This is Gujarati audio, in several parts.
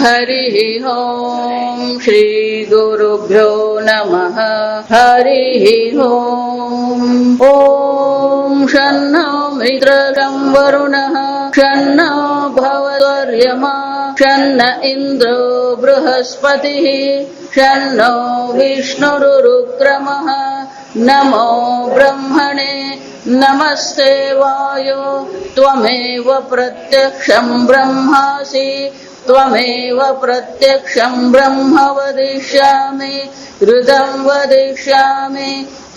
हरिः ओम् श्री गुरुभ्यो नमः हरिः ओम् ॐ शन्नो मित्रं वरुणः शन्नो भवत्वर्यमा शन्न इन्द्रो बृहस्पतिः शन्नो विष्णुरुक्रमः नमो ब्रह्मणे नमस्ते वायो त्वमेव प्रत्यक्षं ब्रह्मासि त्वमेव प्रत्यक्षं ब्रह्म वदिष्यामि ऋतं वदिष्यामि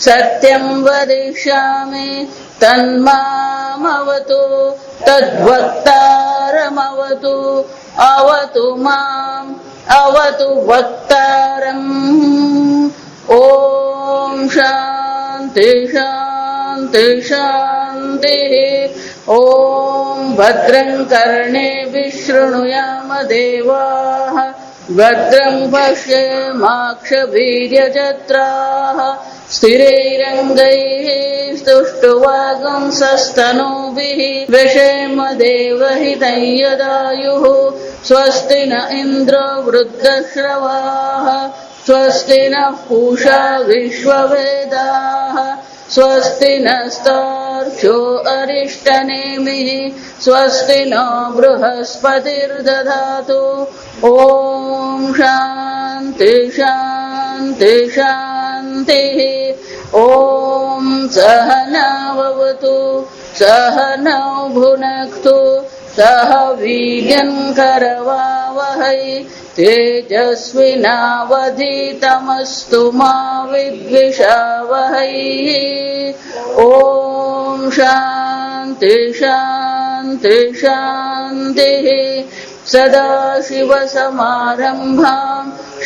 सत्यं वदिष्यामि तन्मामवतु तद्वक्तारमवतु अवतु माम् अवतु वक्तारम् ॐ शान्ति शान्ति शान्तिः ॐ भद्रं कर्णेभिः शृणुयाम देवाः भद्रं पश्येमाक्षभिर्यजत्राः स्थिरैरङ्गैः स्तुष्टुवागुंसस्तनूभिः व्यशेम देवहितं यदायुः स्वस्ति न इन्द्रो वृद्धश्रवाः स्वस्ति नः पूषा विश्ववेदाः स्वस्ति नस्तार्क्ष्यो अरिष्टनेमिः स्वस्ति नो बृहस्पतिर्दधातु ॐ शान्ति शान्ति शान्तिः ॐ सहनाववतु सहनौ भुनक्तु सह वीर्यं करवावहै तेजस्विनावधीतमस्तु मा विद्विषावहै ॐ शान्ति शान्ति शान्तिः सदाशिवसमारम्भां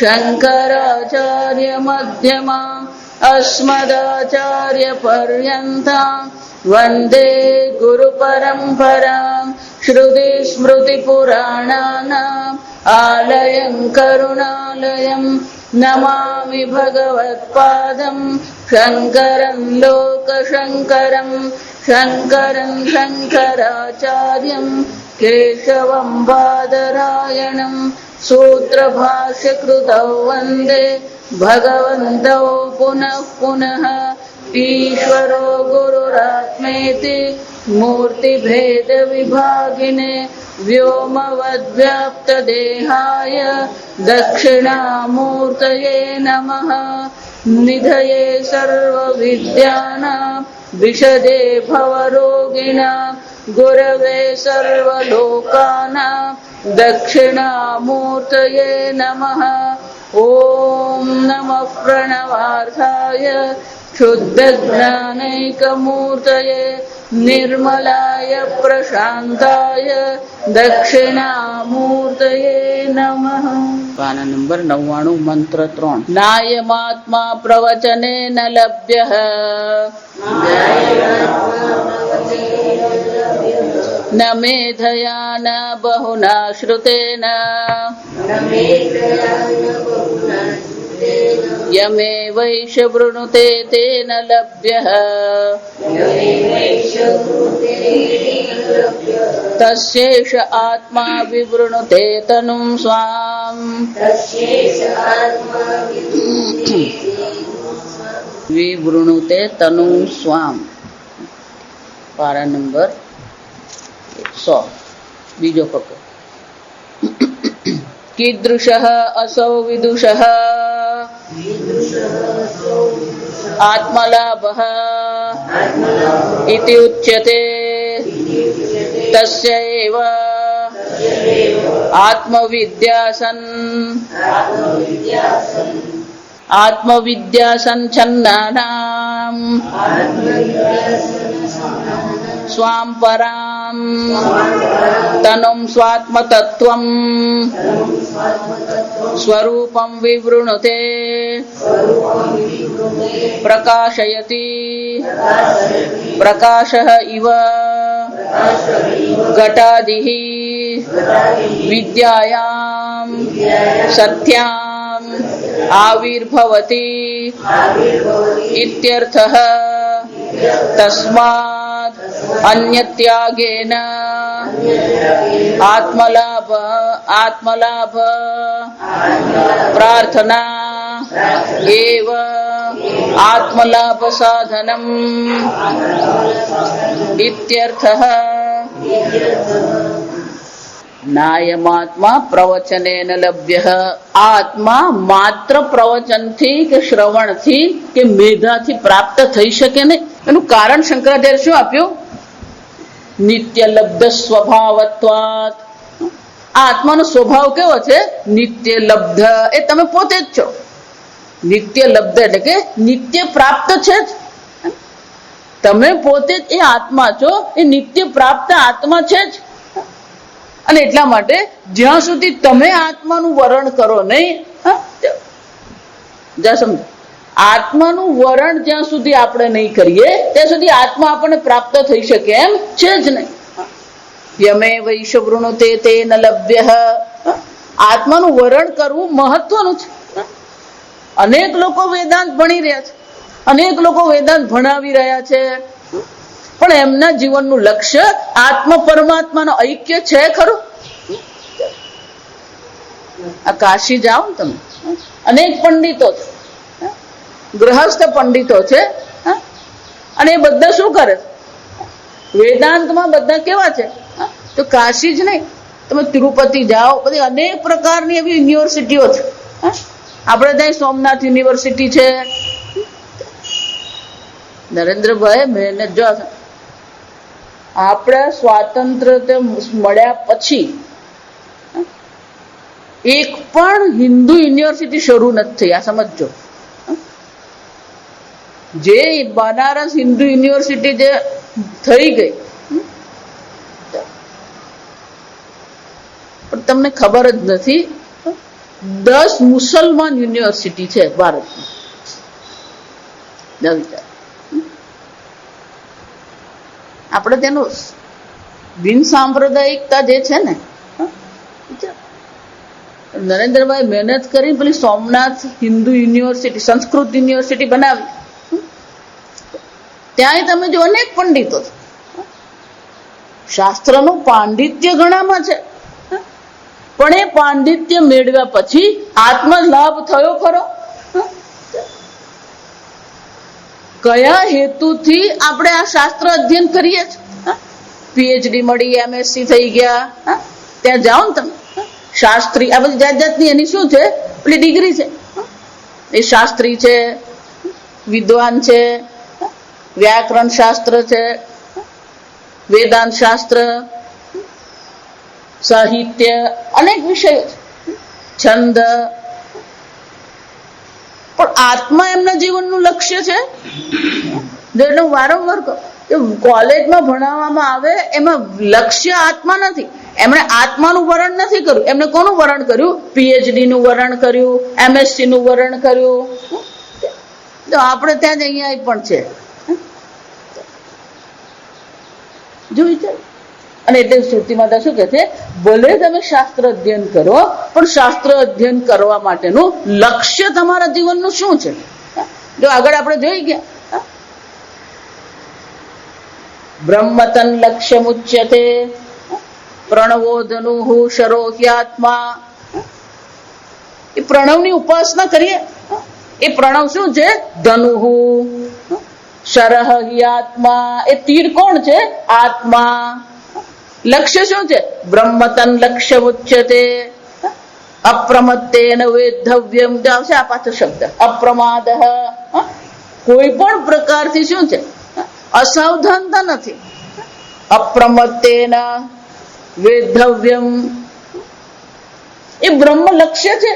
शङ्कराचार्यमध्यमाम् अस्मदाचार्यपर्यन्तां वन्दे गुरुपरम्परां श्रुतिस्मृतिपुराणानाम् आलयं करुणालयं नमामि भगवत्पादं शङ्करं लोकशङ्करं शङ्करं शङ्कराचार्यं केशवं बादरायणं सूत्रभाष्यकृतौ वन्दे भगवन्तौ पुनः पुनः ईश्वरो गुरुरात्मेति मूर्तिभेदविभागिने व्योमवद्व्याप्तदेहाय दक्षिणामूर्तये नमः निधये सर्वविद्यानां विशदे भवरोगिणां गुरवे सर्वलोकानां दक्षिणामूर्तये नमः ॐ नमः प्रणवार्थाय शुद्धज्ञानैकमूर्तये निर्मलाय प्रशान्ताय दक्षिणामूर्तये नमः। पाना नंबर 99 मंत्र 3 नायमात्मा प्रवचनेन लभ्यः न मेधया न बहुना श्रुतेन यमेवैष वृणुते तेन लभ्यः तस्यैष आत्मा विवृणुते तनुं स्वाम् विवृणुते तनुं स्वाम्। पारा नंबर 100 बीजो पक्को कीदृशः असौ विदुषः आत्मलाभः इति उच्यते तस्य एव आत्मविद्यासञ्छन्नानां स्वां परां तनुं स्वात्मतत्त्वं स्वरूपं विवृणुते प्रकाशयति प्रकाशः इव घटादिः विद्यायां सत्याम् आविर्भवति इत्यर्थः। तस्मात् अन्यत्यागेन આત્મલાભ આત્મલાભ પ્રાર્થના એવ આત્મલાભ સાધનમ ઇત્યર્થઃ. નાયમાત્મા પ્રવચનેન લભ્યઃ. આત્મા માત્ર પ્રવચનથી કે શ્રવણથી કે મેધાથી પ્રાપ્ત થઈ શકે નહીં. એનું કારણ શંકરાચાર્ય શું આપ્યું? નિત્ય લબ્ધ સ્વભાવત્વાત. આ આત્માનો સ્વભાવ કેવો છે? નિત્ય લબ્ધ. એ તમે પોતે જ છો. નિત્ય લબ્ધ એટલે કે નિત્ય પ્રાપ્ત છે જ. તમે પોતે જ એ આત્મા છો, એ નિત્ય પ્રાપ્ત આત્મા છે જ. અને એટલા માટે જ્યાં સુધી તમે આત્માનું વરણ કરો નહીં, જ્યાં સમજો આત્માનું વરણ જ્યાં સુધી આપણે નહીં કરીએ ત્યાં સુધી આત્મા આપણને પ્રાપ્ત થઈ શકે એમ છે જ નહીં. યમે વૈશ વૃણુતે તેન લભ્યઃ. આત્માનું વરણ કરવું મહત્વનું છે. અનેક લોકો વેદાંત ભણી રહ્યા છે, અનેક લોકો વેદાંત ભણાવી રહ્યા છે, પણ એમના જીવનનું લક્ષ્ય આત્મ પરમાત્માનો ઐક્ય છે ખરું? આ કાશી જાઓ ને તમે, અનેક પંડિતો છે, ગૃહસ્થ પંડિતો છે, અને એ બધા શું કરે? વેદાંતમાં બધા કેવા છે? તો કાશી જ નહીં, તમે તિરુપતિ જાઓ, બધી અનેક પ્રકારની એવી યુનિવર્સિટીઓ છે. આપણે ત્યાં સોમનાથ યુનિવર્સિટી છે. નરેન્દ્રભાઈ મહેનત જો આપણે સ્વાતંત્ર્ય મળ્યા પછી એક પણ હિન્દુ યુનિવર્સિટી શરૂ નથી થઈ. આ સમજો. જે બનારસ હિન્દુ યુનિવર્સિટી જે થઈ ગઈ, પણ તમને ખબર જ નથી 10 મુસલમાન યુનિવર્સિટી છે ભારતમાં. આપણે તેનું બિન સાંપ્રદાયિકતા જે છે ને, નરેન્દ્રભાઈ મહેનત કરી પેલી સોમનાથ હિન્દુ યુનિવર્સિટી, સંસ્કૃત યુનિવર્સિટી બનાવી. ત્યાં તમે જો અનેક પંડિતો છે, શાસ્ત્રનું પાંડિત્ય ઘણામાં છે, પણ એ પાંડિત્ય મેળવ્યા પછી આત્મ લાભ થયો ખરો? કયા હેતુથી આપણે આ શાસ્ત્ર અધ્યયન કરીએ છીએ? પીએચડી મળી, એમએસસી થઈ ગયા, ત્યાં જાઓ ને તમે, શાસ્ત્રી, આ બધી જાત જાતની એની શું છે? પેલી ડિગ્રી છે. એ શાસ્ત્રી છે, વિદ્વાન છે, વ્યાકરણ શાસ્ત્ર છે, વેદાંત શાસ્ત્ર, સાહિત્ય, અનેક વિષયો છે, છંદ. પણ આત્મા એમના જીવનનું લક્ષ્ય છે. જેનું વારંવાર કોલેજમાં ભણાવવામાં આવે એમાં લક્ષ્ય આત્મા નથી. એમણે આત્માનું વરણ નથી કર્યું. એમને કોનું વરણ કર્યું? પીએચડી નું વરણ કર્યું, એમએસસી નું વરણ કર્યું. તો આપણે ત્યાં જ અહીંયા પણ છે. જો વિચાર. અને એટલે શ્રુતિ માતા શું કહે છે? ભલે તમે શાસ્ત્ર અધ્યયન કરો, પણ શાસ્ત્ર અધ્યયન કરવા માટેનું લક્ષ્ય તમારા જીવનનું શું છે? જો આગળ આપણે જોઈ ગયા, બ્રહ્મતન લક્ષ્ય મુચ્યતે પ્રણવો ધનુહુ શરોહ્યાત્મા. એ પ્રણવની ઉપાસના કરીએ. એ પ્રણવ શું છે? ધનુહુ. શરહ્યાત્મા, એ તીર કોણ છે? આત્મા. લક્ષ્ય શું છે? બ્રહ્મતન લક્ષ્ય મુચ્યતે અપ્રમત્તેન વેદ્ધવ્યમ. આવશે આ પાછો શબ્દ અપ્રમાદ. કોઈ પણ પ્રકારથી શું છે? અસાવધાનતા નથી. અપ્રમત્તેન વેદ્ધવ્યમ, એ બ્રહ્મ લક્ષ્ય છે.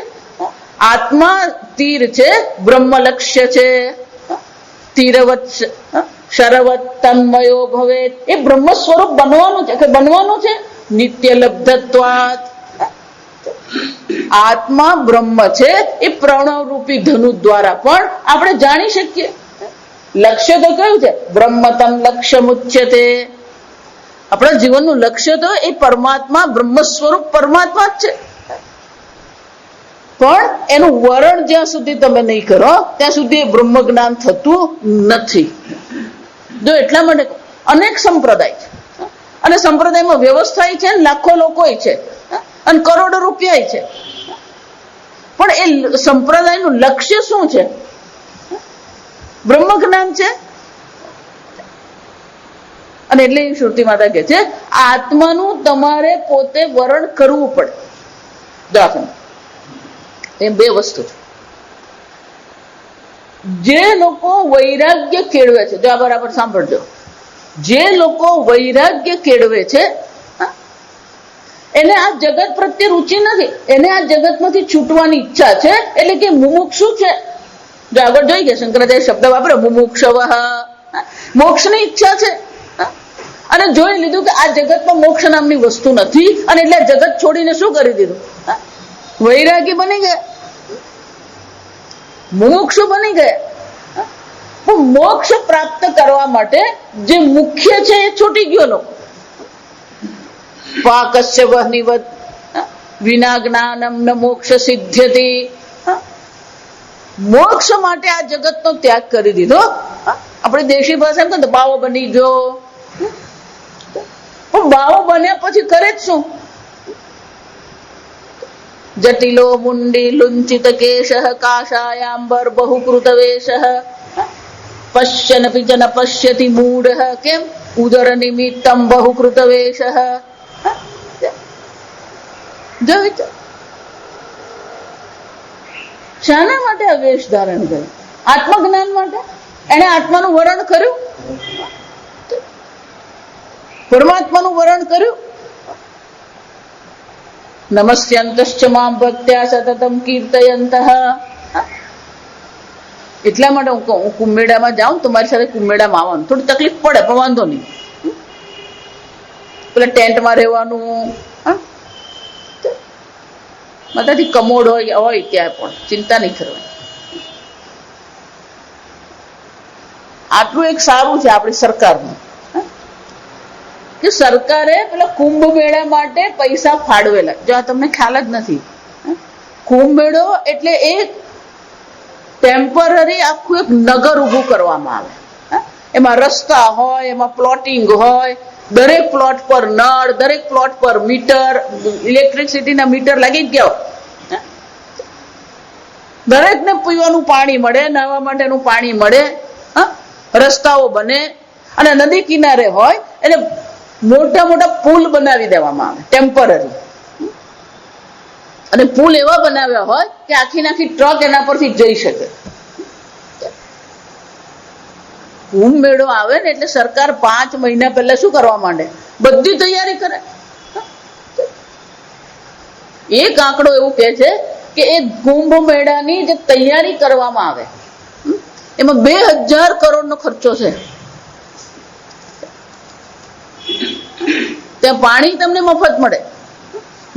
આત્મા તીર છે, બ્રહ્મ લક્ષ્ય છે. તીરવત શરવત તન્મયો ભવે, એ બ્રહ્મ સ્વરૂપ બનવાનું છે કે બનવાનું છે. નિત્ય લબ્ધત્વાત. આત્મા બ્રહ્મ છે, એ પ્રણવ રૂપી ધનુ દ્વારા પણ આપણે જાણી શકીએ. લક્ષ્ય તો કયું છે? બ્રહ્મતમ લક્ષ્ય મુચ્યતે. આપણા જીવનનું લક્ષ્ય તો એ પરમાત્મા, બ્રહ્મ સ્વરૂપ પરમાત્મા જ છે. પણ એનું વરણ જ્યાં સુધી તમે નહીં કરો ત્યાં સુધી એ બ્રહ્મ જ્ઞાન થતું નથી. જો એટલા માટે અનેક સંપ્રદાય છે, અને સંપ્રદાયમાં વ્યવસ્થા છે, લાખો લોકો છે અને કરોડો રૂપિયા છે, પણ એ સંપ્રદાયનું લક્ષ્ય શું છે? બ્રહ્મ જ્ઞાન છે. અને એટલે શ્રુતિ માતા કહે છે આત્માનું તમારે પોતે વરણ કરવું પડે. દાખલ એ બે વસ્તુ છે. જે લોકો વૈરાગ્ય કેળવે છે, જો આ બરાબર સાંભળજો, જે લોકો વૈરાગ્ય કેળવે છે એને આ જગત પ્રત્યે રુચિ નથી, એને આ જગતમાંથી છૂટવાની ઈચ્છા છે, એટલે કે મુમુક્ષુ છે. જો આગળ જોઈ ગયા શંકરાચાર્ય શબ્દ વાપરે મુમુક્ષવ, મોક્ષની ઈચ્છા છે. અને જોઈ લીધું કે આ જગતમાં મોક્ષ નામની વસ્તુ નથી, અને એટલે જગત છોડીને શું કરી દીધું? વૈરાગી બની ગયા, મુમુક્ષુ બની ગયા. પણ મોક્ષ પ્રાપ્ત કરવા માટે જે મુખ્ય છે એ છૂટી ગયો લોકો. પાકસ્ય વહનિવત વિના જ્ઞાનમ ન મોક્ષ સિદ્ધ્યતિ. મોક્ષ માટે આ જગતનો ત્યાગ કરી દીધો. આપણે દેશી ભાષા એમ કહે બાવો બની ગયો. પણ બાવો બન્યા પછી કરે જ શું? જટિલો મુંડી લુંચિત કેશ કાશાયાંબર બહુકૃત વેશ પશ્યન પિજન પશ્યતિ મૂઢ. કેમ? ઉદર નિમિત્તમ બહુકૃત વેશ. શાના માટે આ વેશ ધારણ કર્યું? આત્મજ્ઞાન માટે. એને આત્માનું વરણ કર્યું, પરમાત્માનું વરણ કર્યું. નમસ્યંતશ્ચ મામ ભક્ત્યા સતતમ કીર્તયંતઃ. એટલા માટે હું કહું, હું કુંભમેળામાં જાઉં તો મારી સાથે કુંભમેળામાં આવવાનું થોડી તકલીફ પડે, પણ વાંધો નહીં. પેલા ટેન્ટમાં રહેવાનું, બધાથી કમોડ હોય ત્યાં પણ ચિંતા નહીં કરવાની. આટલું એક સારું છે આપણી સરકારનું કે સરકારે પેલા કુંભ મેળા માટે પૈસા ફાળવેલા. જો આ તમને ખ્યાલ જ નથી, કુંભ મેળો એટલે એક ટેમ્પરરી આખું એક નગર ઊભું કરવામાં આવે. એમાં રસ્તા હોય, એમાં પ્લોટિંગ હોય, દરેક પ્લોટ પર નળ, દરેક પ્લોટ પર મીટર, ઇલેક્ટ્રિસિટીના મીટર લાગી જ ગયા. દરેકને પીવાનું પાણી મળે, નાહવા માટેનું પાણી મળે, રસ્તાઓ બને. અને નદી કિનારે હોય એટલે મોટા મોટા પુલ બનાવી દેવામાં આવે ટેમ્પરરી. અને પુલ એવા બનાવ્યા હોય કે આખી નાખી ટ્રક એના પરથી જઈ શકે. કુંભ મેળો આવે ને એટલે સરકાર 5 મહિના પહેલા શું કરવા માંડે? બધી તૈયારી કરે. એક આંકડો એવું કે છે કે એ કુંભ મેળાની જે તૈયારી કરવામાં આવે એમાં 2000 કરોડનો ખર્ચો છે. ત્યાં પાણી તમને મફત મળે,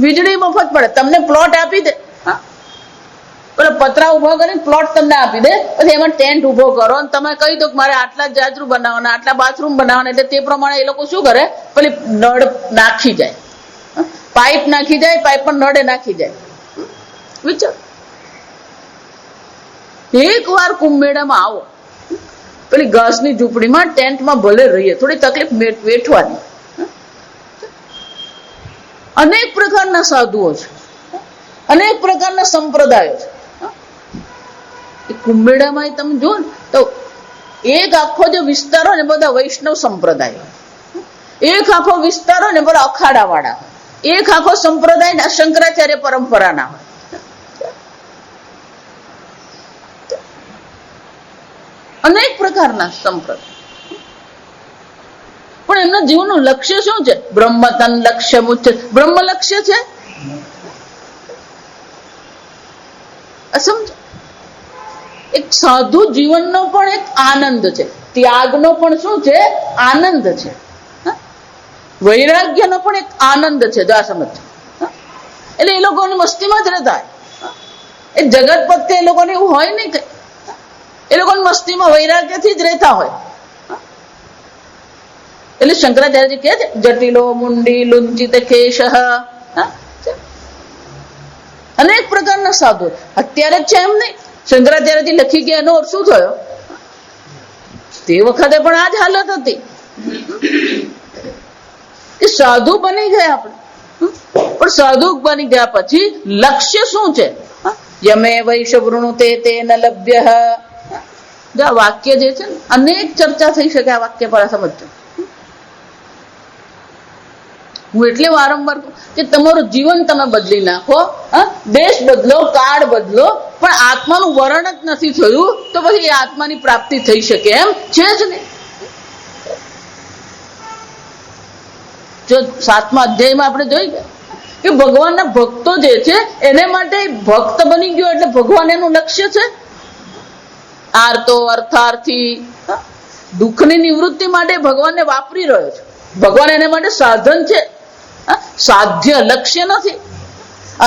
વીજળી મફત મળે, તમને પ્લોટ આપી દે. પેલા પતરા ઉભા કરીને પ્લોટ તમને આપી દે, પછી એમાં ટેન્ટ ઉભો કરો અને તમે કહી દો કે મારે આટલા જાજરૂ બનાવવાના, આટલા બાથરૂમ બનાવવાના. એટલે તે પ્રમાણે એ લોકો શું કરે? પેલી નળ નાખી જાય, પાઇપ નાખી જાય, પાઇપ પર નળે નાખી જાય. વિચાર, એક વાર કુંભ મેળામાં આવો, પેલી ઘાસની ઝૂંપડીમાં ટેન્ટમાં ભલે રહીએ, થોડી તકલીફ વેઠવાની. અનેક પ્રકારના સાધુઓ છે, અનેક પ્રકારના સંપ્રદાયો છે. કુંભ મેળામાં તમે જુઓ ને તો એક આખો જે વિસ્તાર હોય ને બધા વૈષ્ણવ સંપ્રદાય, એક આખો વિસ્તાર હોય ને બધા અખાડા વાળા, એક આખો સંપ્રદાય શંકરાચાર્ય પરંપરાના હોય. અનેક પ્રકારના સંપ્રદાય. પણ એમના જીવનનું લક્ષ્ય શું છે? બ્રહ્મતન લક્ષ્ય મુચ્ય. બ્રહ્મ લક્ષ્ય છે. સમજો, એક સાધુ જીવનનો પણ એક આનંદ છે, ત્યાગનો પણ શું છે? આનંદ છે. વૈરાગ્યનો પણ એક આનંદ છે. જો આ સમજો, એટલે એ લોકોની મસ્તીમાં જ રહેતા હોય. એ જગત પ્રત્યે એ લોકોને એવું હોય નહીં કે એ લોકોની મસ્તીમાં વૈરાગ્યથી જ રહેતા હોય. એટલે શંકરાચાર્યજી કહે છે જટિલો મુંડી લુંચિત કેશ. અનેક પ્રકારના સાધુ અત્યારે જ છે એમ નહીં. શંકરાચાર્યજી લખી ગયા એનો શું થયો? તે વખતે પણ આ જ હાલત હતી. કે સાધુ બની ગયા આપણે, પણ સાધુ બની ગયા પછી લક્ષ્ય શું છે? યમે વૈશ વૃણુતે તેન લભ્ય. આ વાક્ય જે છે ને અનેક ચર્ચા થઈ શકે આ વાક્ય પર સમજજો. હું એટલે વારંવાર કે તમારું જીવન તમે બદલી નાખો, દેશ બદલો, કાળ બદલો, પણ આત્માનું વરણ જ નથી થયું તો પછી એ આત્માની પ્રાપ્તિ થઈ શકે એમ છે જ નહીં. જો 7મા અધ્યાયમાં આપણે જોઈ ગયા કે ભગવાનના ભક્તો જે છે એને માટે ભક્ત બની ગયો એટલે ભગવાન એનું લક્ષ્ય છે. આર્તો અર્થાર્થી દુઃખની નિવૃત્તિ માટે ભગવાનને વાપરી રહ્યો છે. ભગવાન એને માટે સાધન છે, સાધ્ય લક્ષ્ય નથી.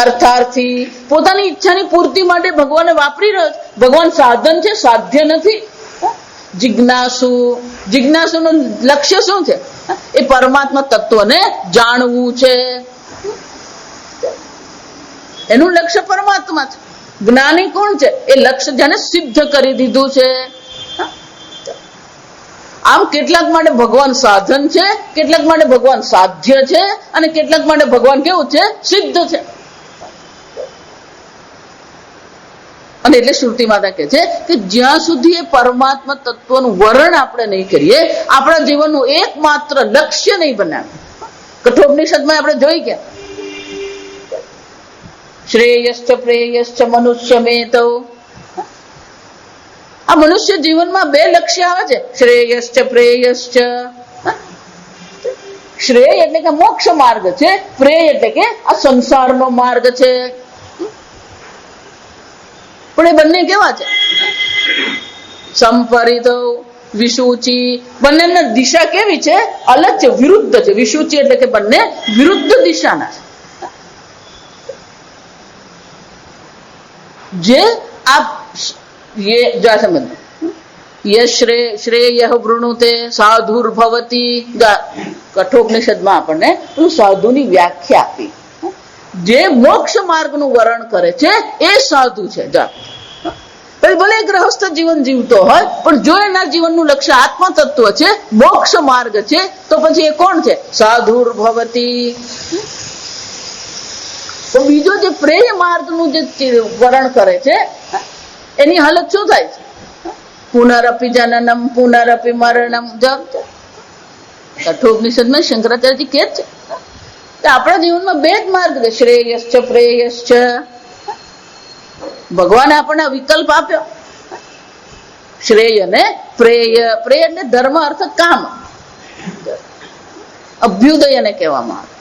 અર્થાર્થી પોતાની ઈચ્છાની પૂર્તિ માટે ભગવાનને વાપરી રહ્યો છે. ભગવાન સાધન છે, સાધ્ય નથી. જિજ્ઞાસુ, જિજ્ઞાસુનું લક્ષ્ય શું છે? એ પરમાત્મા તત્વને જાણવું છે. એનું લક્ષ્ય પરમાત્મા છે. જ્ઞાની કોણ છે? એ લક્ષ્ય જેને સિદ્ધ કરી દીધું છે. આમ કેટલાક માટે ભગવાન સાધન છે, કેટલાક માટે ભગવાન સાધ્ય છે, અને કેટલાક માટે ભગવાન કેવું છે? સિદ્ધ છે. અને એટલે શ્રુતિ માતા કહે છે કે જ્યાં સુધી એ પરમાત્મા તત્વનું વર્ણન આપણે નહીં કરીએ, આપણા જીવનનું એકમાત્ર લક્ષ્ય નહીં બનાવે. કઠોપનિષદમાં આપણે જોઈ ગયા શ્રેયશ્ચ પ્રેયશ્ચ મનુષ્યમેતો. આ મનુષ્ય જીવનમાં 2 લક્ષ્ય આવે છે, શ્રેયશ્ચ પ્રેયશ્ચ. શ્રેય એટલે કે મોક્ષ માર્ગ છે, પ્રેય એટલે કે આ સંસારનો માર્ગ છે. પણ એ બંને કેવા છે? સંપરિતો વિશુચિ. બંનેની દિશા કેવી છે? અલગ છે, વિરુદ્ધ છે. વિશુચિ એટલે કે બંને વિરુદ્ધ દિશાના છે. જે આપ શ્રેય વૃણુતે સાધુર્ભવતી. કઠોપનિષદમાં આપણને સાધુની વ્યાખ્યા આપી. જે મોક્ષ માર્ગનું વર્ણન કરે છે એ સાધુ છે. ભલે ગ્રહસ્થ જીવન જીવતો હોય પણ જો એના જીવનનું લક્ષ્ય આત્મા તત્વ છે, મોક્ષ માર્ગ છે, તો પછી એ કોણ છે? સાધુર્ભવતી. તો બીજો જે પ્રેય માર્ગનું જે વર્ણન કરે છે એની હાલત શું થાય છે? પુનરપી જનનમ પુનરપી મરણમ. કઠોપનિષદમાં શંકરાચાર્યજી કહે છે કે આપણા જીવનમાં 2 જ માર્ગ છે, શ્રેયશ્ચ પ્રેયશ્ચ. ભગવાને આપણને વિકલ્પ આપ્યો, શ્રેય અને પ્રેય. પ્રેય એટલે ધર્મ, અર્થ, કામ. અભ્યુદય એને કહેવામાં આવે.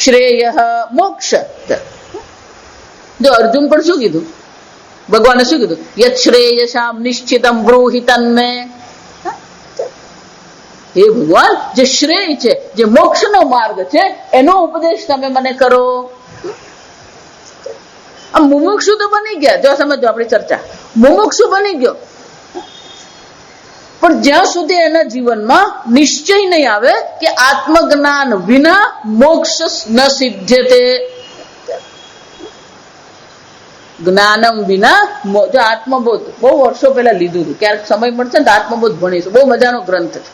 શ્રેય મોક્ષ. જો અર્જુન પણ શું કીધું? ભગવાને શું કીધું? યત શ્રેયસામ નિશ્ચિતમ બ્રૂહિ તન્મે. હે ભગવાન, જે શ્રેય છે, જે મોક્ષનો માર્ગ છે, એનો ઉપદેશ તમે મને કરો. આમ મુમુક્ષુ તો બની ગયા. જો સમજો આપણી ચર્ચા, મુમુક્ષુ બની ગયો, પણ જ્યાં સુધી એના જીવનમાં નિશ્ચય નહીં આવે કે આત્મજ્ઞાન વિના મોક્ષ ન સિદ્ધ્યતે. જ્ઞાનમ વિના, જો આત્મબોધ બહુ વર્ષો પહેલા લીધું હતું, ક્યારેક સમય મળશે ને તો આત્મબોધ ભણીશું. બહુ મજાનો ગ્રંથ છે.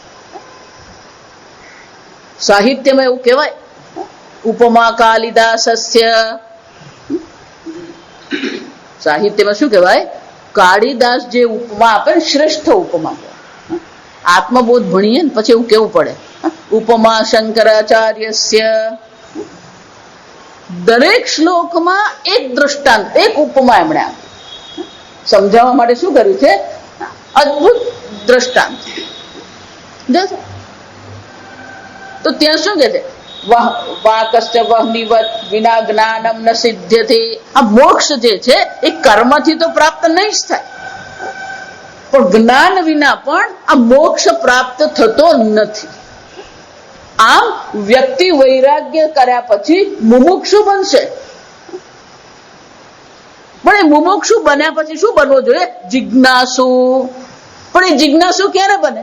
સાહિત્યમાં એવું કહેવાય, ઉપમા કાલિદાસસ્ય. સાહિત્યમાં શું કહેવાય? કાલિદાસ જે ઉપમા આપે ને, શ્રેષ્ઠ ઉપમા. આત્મબોધ ભણીએ ને પછી એવું કેવું પડે, ઉપમા શંકરાચાર્યસ્ય. દરેક શ્લોકમાં એક દ્રષ્ટાંત, એક ઉપમા એમણે સમજાવવા માટે શું કર્યું છે? અદ્ભુત દ્રષ્ટાંત. તો ત્યાં શું કે છે? વાકશ્ચ વહ્નિવત વિના જ્ઞાનમ ન સિદ્ધ્યતે. આ મોક્ષ જે છે એ કર્મથી તો પ્રાપ્ત નહીં જ થાય, પણ જ્ઞાન વિના પણ આ મોક્ષ પ્રાપ્ત થતો નથી. આમ વ્યક્તિ વૈરાગ્ય કર્યા પછી મુમુક્ષુ બનશે, પણ એ મુમુક્ષુ બન્યા પછી શું બનવું જોઈએ? જિજ્ઞાસુ. પણ એ જિજ્ઞાસુ ક્યારે બને?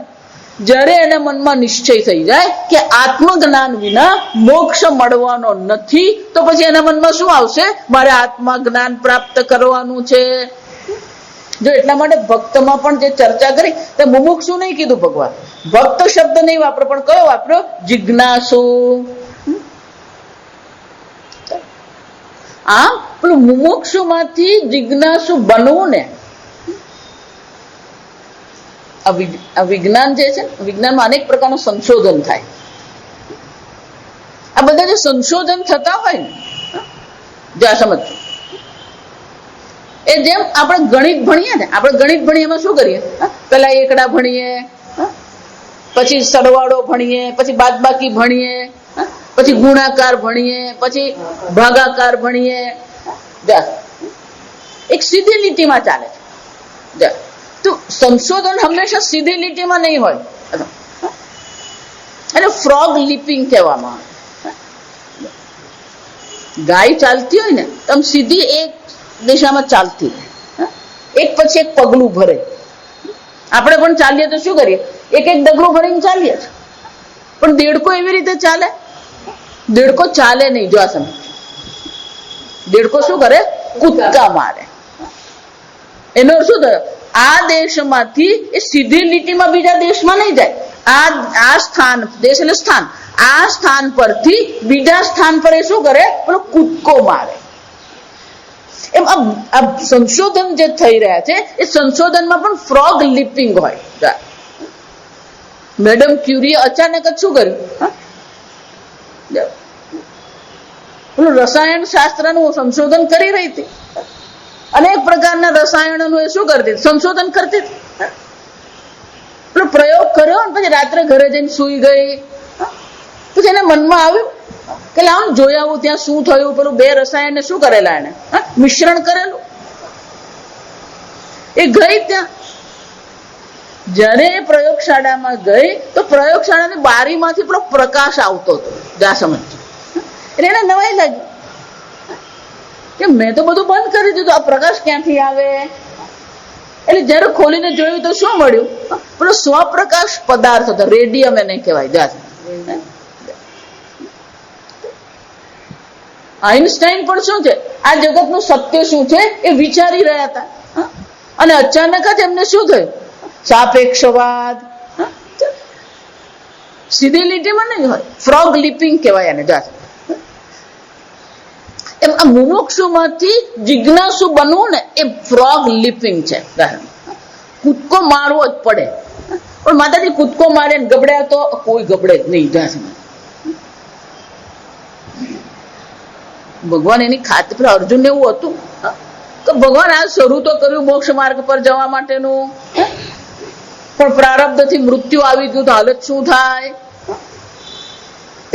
જ્યારે એના મનમાં નિશ્ચય થઈ જાય કે આત્મજ્ઞાન વિના મોક્ષ મળવાનો નથી, તો પછી એના મનમાં શું આવશે? મારે આત્મા જ્ઞાન પ્રાપ્ત કરવાનું છે. જો એટલા માટે ભક્તમાં પણ જે ચર્ચા કરી તે મુમુક્ષુ નહીં કીધું ભગવાન. ભક્ત શબ્દ નહીં વાપરો, પણ કયો વાપર્યો? જિજ્ઞાસુ. આમ પેલું મુમુક્ષુમાંથી જિજ્ઞાસુ બનવું ને, આ વિજ્ઞાન જે છે, વિજ્ઞાનમાં અનેક પ્રકારનું સંશોધન થાય. આ બધા જે સંશોધન થતા હોય ને, જ્યાં સમજ એ જેમ આપણે ગણિત ભણીએ ને, આપણે ગણિત ભણીએ એમાં શું કરીએ? પેલા એકડા ભણીએ, પછી સરવાળો ભણીએ, પછી બાદબાકી ભણીએ, પછી ગુણાકાર ભણીએ, પછી ભાગાકાર ભણીએ. એક સીધી લીટીમાં ચાલે છે. તો સંશોધન હંમેશા સીધી લીટીમાં નહીં હોય, અને ફ્રોગ લીપિંગ કહેવામાં આવે. ગાય ચાલતી હોય ને તો આમ સીધી એક દિશામાં ચાલતી, એક પછી એક પગલું ભરે. આપણે પણ ચાલીએ તો શું કરીએ? એક એક ડગલું ભરીને ચાલીએ છીએ. પણ દેડકો એવી રીતે ચાલે? દેડકો ચાલે નહીં. જો આ સમજ, દેડકો શું કરે? કૂદકા મારે. એનો શું થયો? આ દેશમાંથી એ સીધી લીટીમાં બીજા દેશમાં નહીં જાય. આ સ્થાન, દેશ એટલે સ્થાન, આ સ્થાન પરથી બીજા સ્થાન પર એ શું કરે? પેલો કૂદકો મારે. એમ આ સંશોધન જે થઈ રહ્યા છે એ સંશોધનમાં પણ ફ્રોગ લીપિંગ હોય. મેડમ ક્યુરીએ અચાનક જ શું કર્યું? પેલું રસાયણ શાસ્ત્રનું સંશોધન કરી રહી હતી. અનેક પ્રકારના રસાયણોનું એ શું કરતી? સંશોધન કરતી હતી. પેલો પ્રયોગ કર્યો ને પછી રાત્રે ઘરે જઈને સુઈ ગઈ. પછી એને મનમાં આવ્યું કે લાવ જોઈ આવું ત્યાં શું થયું. પેલું બે રસાયણને શું કરેલા એને મિશ્રણ કરેલું. એ ગઈ ત્યાં. જયારે એ પ્રયોગશાળામાં ગઈ તો પ્રયોગશાળાની બારીમાંથી પેલો પ્રકાશ આવતો હતો. જા સમજ. એટલે એને નવાઈ લાગી કે મેં તો બધું બંધ કરી દીધું, આ પ્રકાશ ક્યાંથી આવે? એટલે જયારે ખોલીને જોયું તો શું મળ્યું? પેલો સ્વપ્રકાશ પદાર્થ હતો, રેડિયમ એને કહેવાય. જા આઈન્સ્ટાઈન પણ શું છે, આ જગતનું સત્ય શું છે એ વિચારી રહ્યા હતા. અને અચાનક જ એમને શું થયું? સાપેક્ષવાદ. સીધી લીટીમાં નહીં હોય, ફ્રોગ લીપિંગ કહેવાય એને. એમ આ મુમુક્ષુમાંથી જિજ્ઞાસુ બનવું ને એ ફ્રોગ લીપિંગ છે. કૂદકો મારવો જ પડે. પણ માતાજી કૂદકો મારે ને ગબડ્યા તો કોઈ ગબડે જ નહીં. ભગવાન એની ખાતર, અર્જુન એવું હતું કે ભગવાન આ શરૂ તો કર્યું મોક્ષ માર્ગ પર જવા માટેનું, પણ પ્રારબ્ધ થી મૃત્યુ આવી ગયું તો હાલત શું થાય?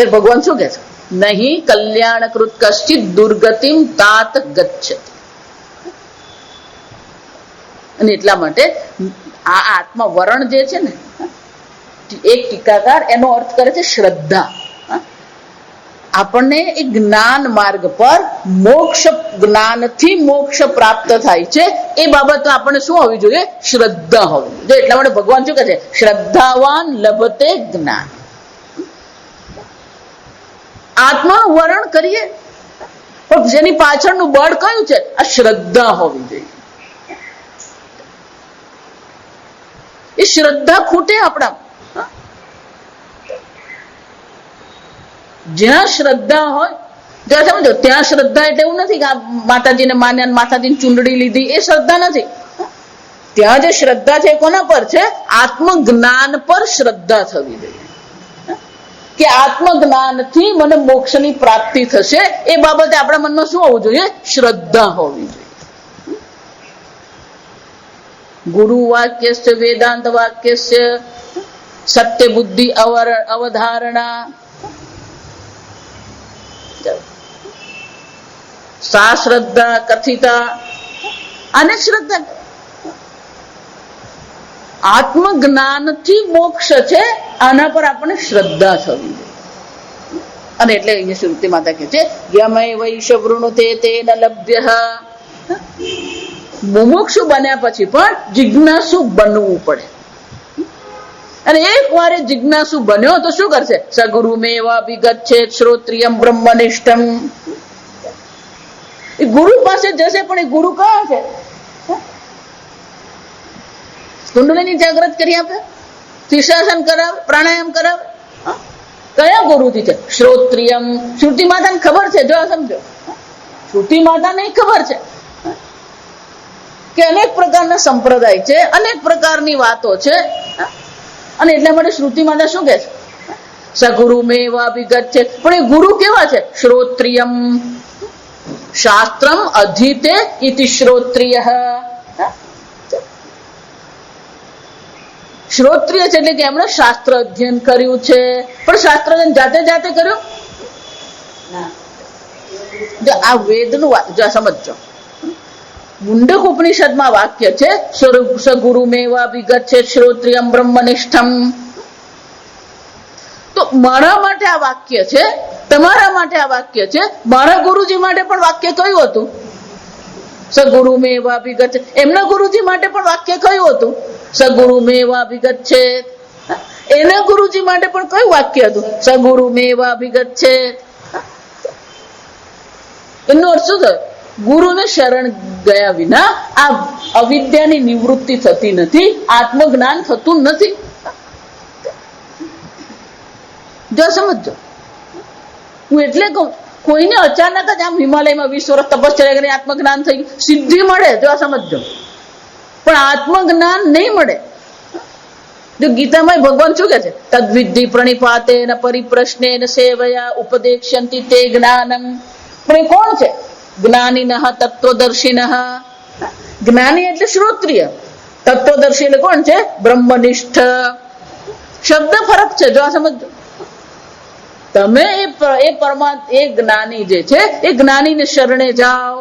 એ ભગવાન શું કે છે? નહીં કલ્યાણકૃત કશ્ચિત દુર્ગતિમ તાત ગચ્છતિ. અને એટલા માટે આ આત્મા વરણ જે છે ને, એક ટીકાકાર એનો અર્થ કરે છે શ્રદ્ધા. આપણને એ જ્ઞાન માર્ગ પર મોક્ષ, જ્ઞાનથી મોક્ષ પ્રાપ્ત થાય છે એ બાબત આપણને શું હોવી જોઈએ? શ્રદ્ધા હોવી જોઈએ. એટલા માટે ભગવાન શું કહે છે? શ્રદ્ધાવાન લભતે જ્ઞાન. આત્માનું વર્ણન કરીએ પણ જેની પાછળનું બળ કયું છે? આ શ્રદ્ધા હોવી જોઈએ. એ શ્રદ્ધા ખૂટે આપણા. જ્યાં શ્રદ્ધા હોય ત્યાં સમજો, ત્યાં શ્રદ્ધા એટલે એવું નથી કે આ માતાજીને માન્યા, માતાજીની ચૂંદડી લીધી, એ શ્રદ્ધા નથી. ત્યાં જે શ્રદ્ધા છે કોના પર છે? આત્મજ્ઞાન પર શ્રદ્ધા થવી જોઈએ. કે આત્મજ્ઞાનથી મને મોક્ષની પ્રાપ્તિ થશે એ બાબતે આપણા મનમાં શું હોવું જોઈએ? શ્રદ્ધા હોવી જોઈએ. ગુરુ વાક્ય, વેદાંત વાક્ય, સત્ય બુદ્ધિ અવધારણા, સા શ્રદ્ધા કથિતા, અને શ્રદ્ધા. આત્મજ્ઞાનથી મોક્ષ છે, આના પર આપણને શ્રદ્ધા થવી જોઈએ. અને એટલે અહીંયા શ્રુતિ માતા કહે છે યમય વૈશ વૃણુતે તેન લભ્ય. મુમુક્ષુ બન્યા પછી પણ જિજ્ઞાસુ બનવું પડે. અને એક વાર જિજ્ઞાસુ બન્યો તો શું કરશે? સગુરુ મેવા વિગચ્છેત શ્રોત્રિયમ બ્રહ્મનિષ્ઠમ. એ ગુરુ પાસે જશે, પણ એ ગુરુ કયા છે? કુંડલીની જાગૃત કરી આપે, શીર્ષાસન કરાવે, પ્રાણાયામ કરાવે. કયા ગુરુથી છે? શ્રોત્રિયમ. શ્રુતિ માતાને ખબર છે, જો સમજો, શ્રુતિ માતાને ખબર છે કે અનેક પ્રકારના સંપ્રદાય છે, અનેક પ્રકારની વાતો છે, અને એટલા માટે શ્રુતિ માતા શું કહે છે? સગુરુ મેવા વિગત છે. પણ એ ગુરુ કેવા છે? શ્રોત્રિયમ શાસ્ત્રમ અધીતે ઇતિ શ્રોત્રિય. શ્રોત્રિય છે એટલે કે એમણે શાસ્ત્ર અધ્યયન કર્યું છે. પણ શાસ્ત્ર જાતે જાતે કર્યું? આ વેદનું જો સમજો. મુંડક ઉપનિષદમાં વાક્ય છે સગુરુ મેવા વિગત છે શ્રોત્રિયમ બ્રહ્મનિષ્ઠમ. તો મારા માટે આ વાક્ય છે, તમારા માટે આ વાક્ય છે, મારા ગુરુજી માટે પણ વાક્ય કયું હતું? સગુરુ મેવા વિગત છે. એમના ગુરુજી માટે પણ વાક્ય કયું હતું? સગુરુ મેવા વિગત છે. એના ગુરુજી માટે પણ કયું વાક્ય હતું? સગુરુ મેવા વિગત છે. એનો અર્થ શું થયો? ગુરુને શરણ ગયા વિના આ અવિદ્યાની નિવૃત્તિ થતી નથી, આત્મજ્ઞાન થતું નથી. જો સમજો, હું એટલે કહું, કોઈને અચાનક જ આમ હિમાલયમાં 20 વર્ષ તપશ્ચર્યા કરીને આત્મજ્ઞાન થઈ ગયું, સિદ્ધિ મળે, જો સમજો, પણ આત્મજ્ઞાન નહીં મળે. જો ગીતામાં ભગવાન શું કે છે? તદ્વિદ્ધિ પ્રણિપાતે ન પરિપ્રશ્ને ન સેવયા ઉપદેક્ષ્યંતિ તે જ્ઞાનમ. પણ એ કોણ છે? જ્ઞાનીનઃ તત્વદર્શિનઃ. જ્ઞાની એટલે શ્રોત્રિય, તત્વદર્શી એટલે કોણ છે? બ્રહ્મનિષ્ઠ. શબ્દ ફરક છે, જો સમજો. તમે એ જ્ઞાની જે છે એ જ્ઞાનીને શરણે જાઓ.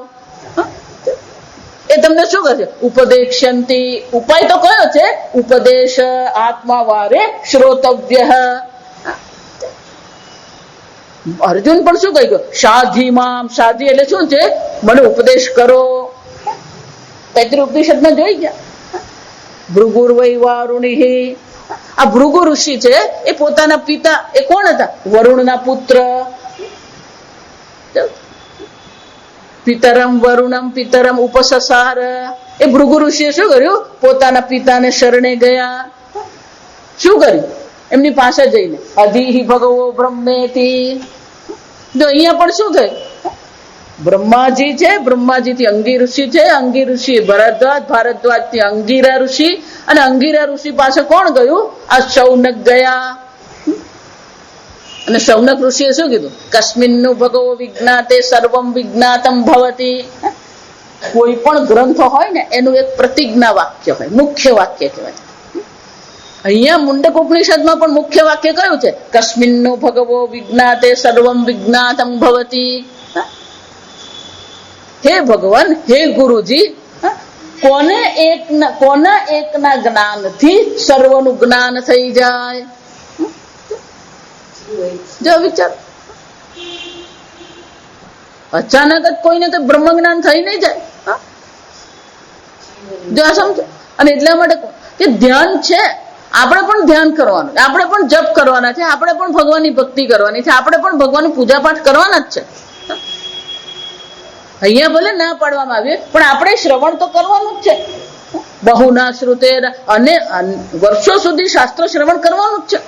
એ તમને શું કહે છે? ઉપદેક્ષ્યંતિ. ઉપાય તો કયો છે? ઉપદેશ આત્મા વારે શ્રોતવ્ય. અર્જુન પણ શું કહી ગયો? સાધી મામ. સાધી એટલે શું છે? મને ઉપદેશ કરો. તૈત્રીય ઉપનિષદમાં જોઈ ગયા. ભૃગુર્વૈ વારુણિ. આ ભૃગુ ઋષિ છે એ પોતાના પિતા એ કોણ હતા? વરુણના પુત્ર. પિતરમ વરુણમ પિતરમ ઉપસસાર. એ ભૃગુ ઋષિએ શું કર્યું? પોતાના પિતાને શરણે ગયા. શું કર્યું? એમની પાસે જઈને અધિહિ ભગવો બ્રહ્મેતી. જો અહીંયા પણ શું થયું? બ્રહ્માજી છે, બ્રહ્માજી થી અંગી ઋષિ છે, અંગી ઋષિ ભરદ્વાજ, ભારદ્વાજ થી અંગીરા ઋષિ, અને અંગીરા ઋષિ પાસે કોણ ગયું? આ શૌનક ગયા. અને શૌનક ઋષિએ શું કીધું? કસ્મિન્નુ ભગવો વિજ્ઞાતે સર્વમ વિજ્ઞાતમ ભવતી. કોઈ પણ ગ્રંથ હોય ને એનું એક પ્રતિજ્ઞા વાક્ય હોય, મુખ્ય વાક્ય કહેવાય. અહીંયા મુંડક ઉપનિષદમાં પણ મુખ્ય વાક્ય કયું છે? કસ્મિન્નુ ભગવો વિજ્ઞાતે સર્વમ વિજ્ઞાતમ ભવતી. હે ભગવાન, હે ગુરુજી, કોના એકના જ્ઞાનથી સર્વનું જ્ઞાન થઈ જાય? જો વિચાર, અચાનક જ કોઈને તો બ્રહ્મ જ્ઞાન થઈ નહીં જાય. જો સમજો. અને એટલા માટે કે ધ્યાન છે, આપણે પણ ધ્યાન કરવાનું, આપણે પણ જપ કરવાના છે, આપણે પણ ભગવાનની ભક્તિ કરવાની છે, આપણે પણ ભગવાનનું પૂજા પાઠ કરવાના જ છે. અહીંયા ભલે ના પાડવામાં આવે પણ આપણે શ્રવણ તો કરવાનું જ છે. બહુના શ્રુતે, અને વર્ષો સુધી શાસ્ત્ર શ્રવણ કરવાનું જ છે.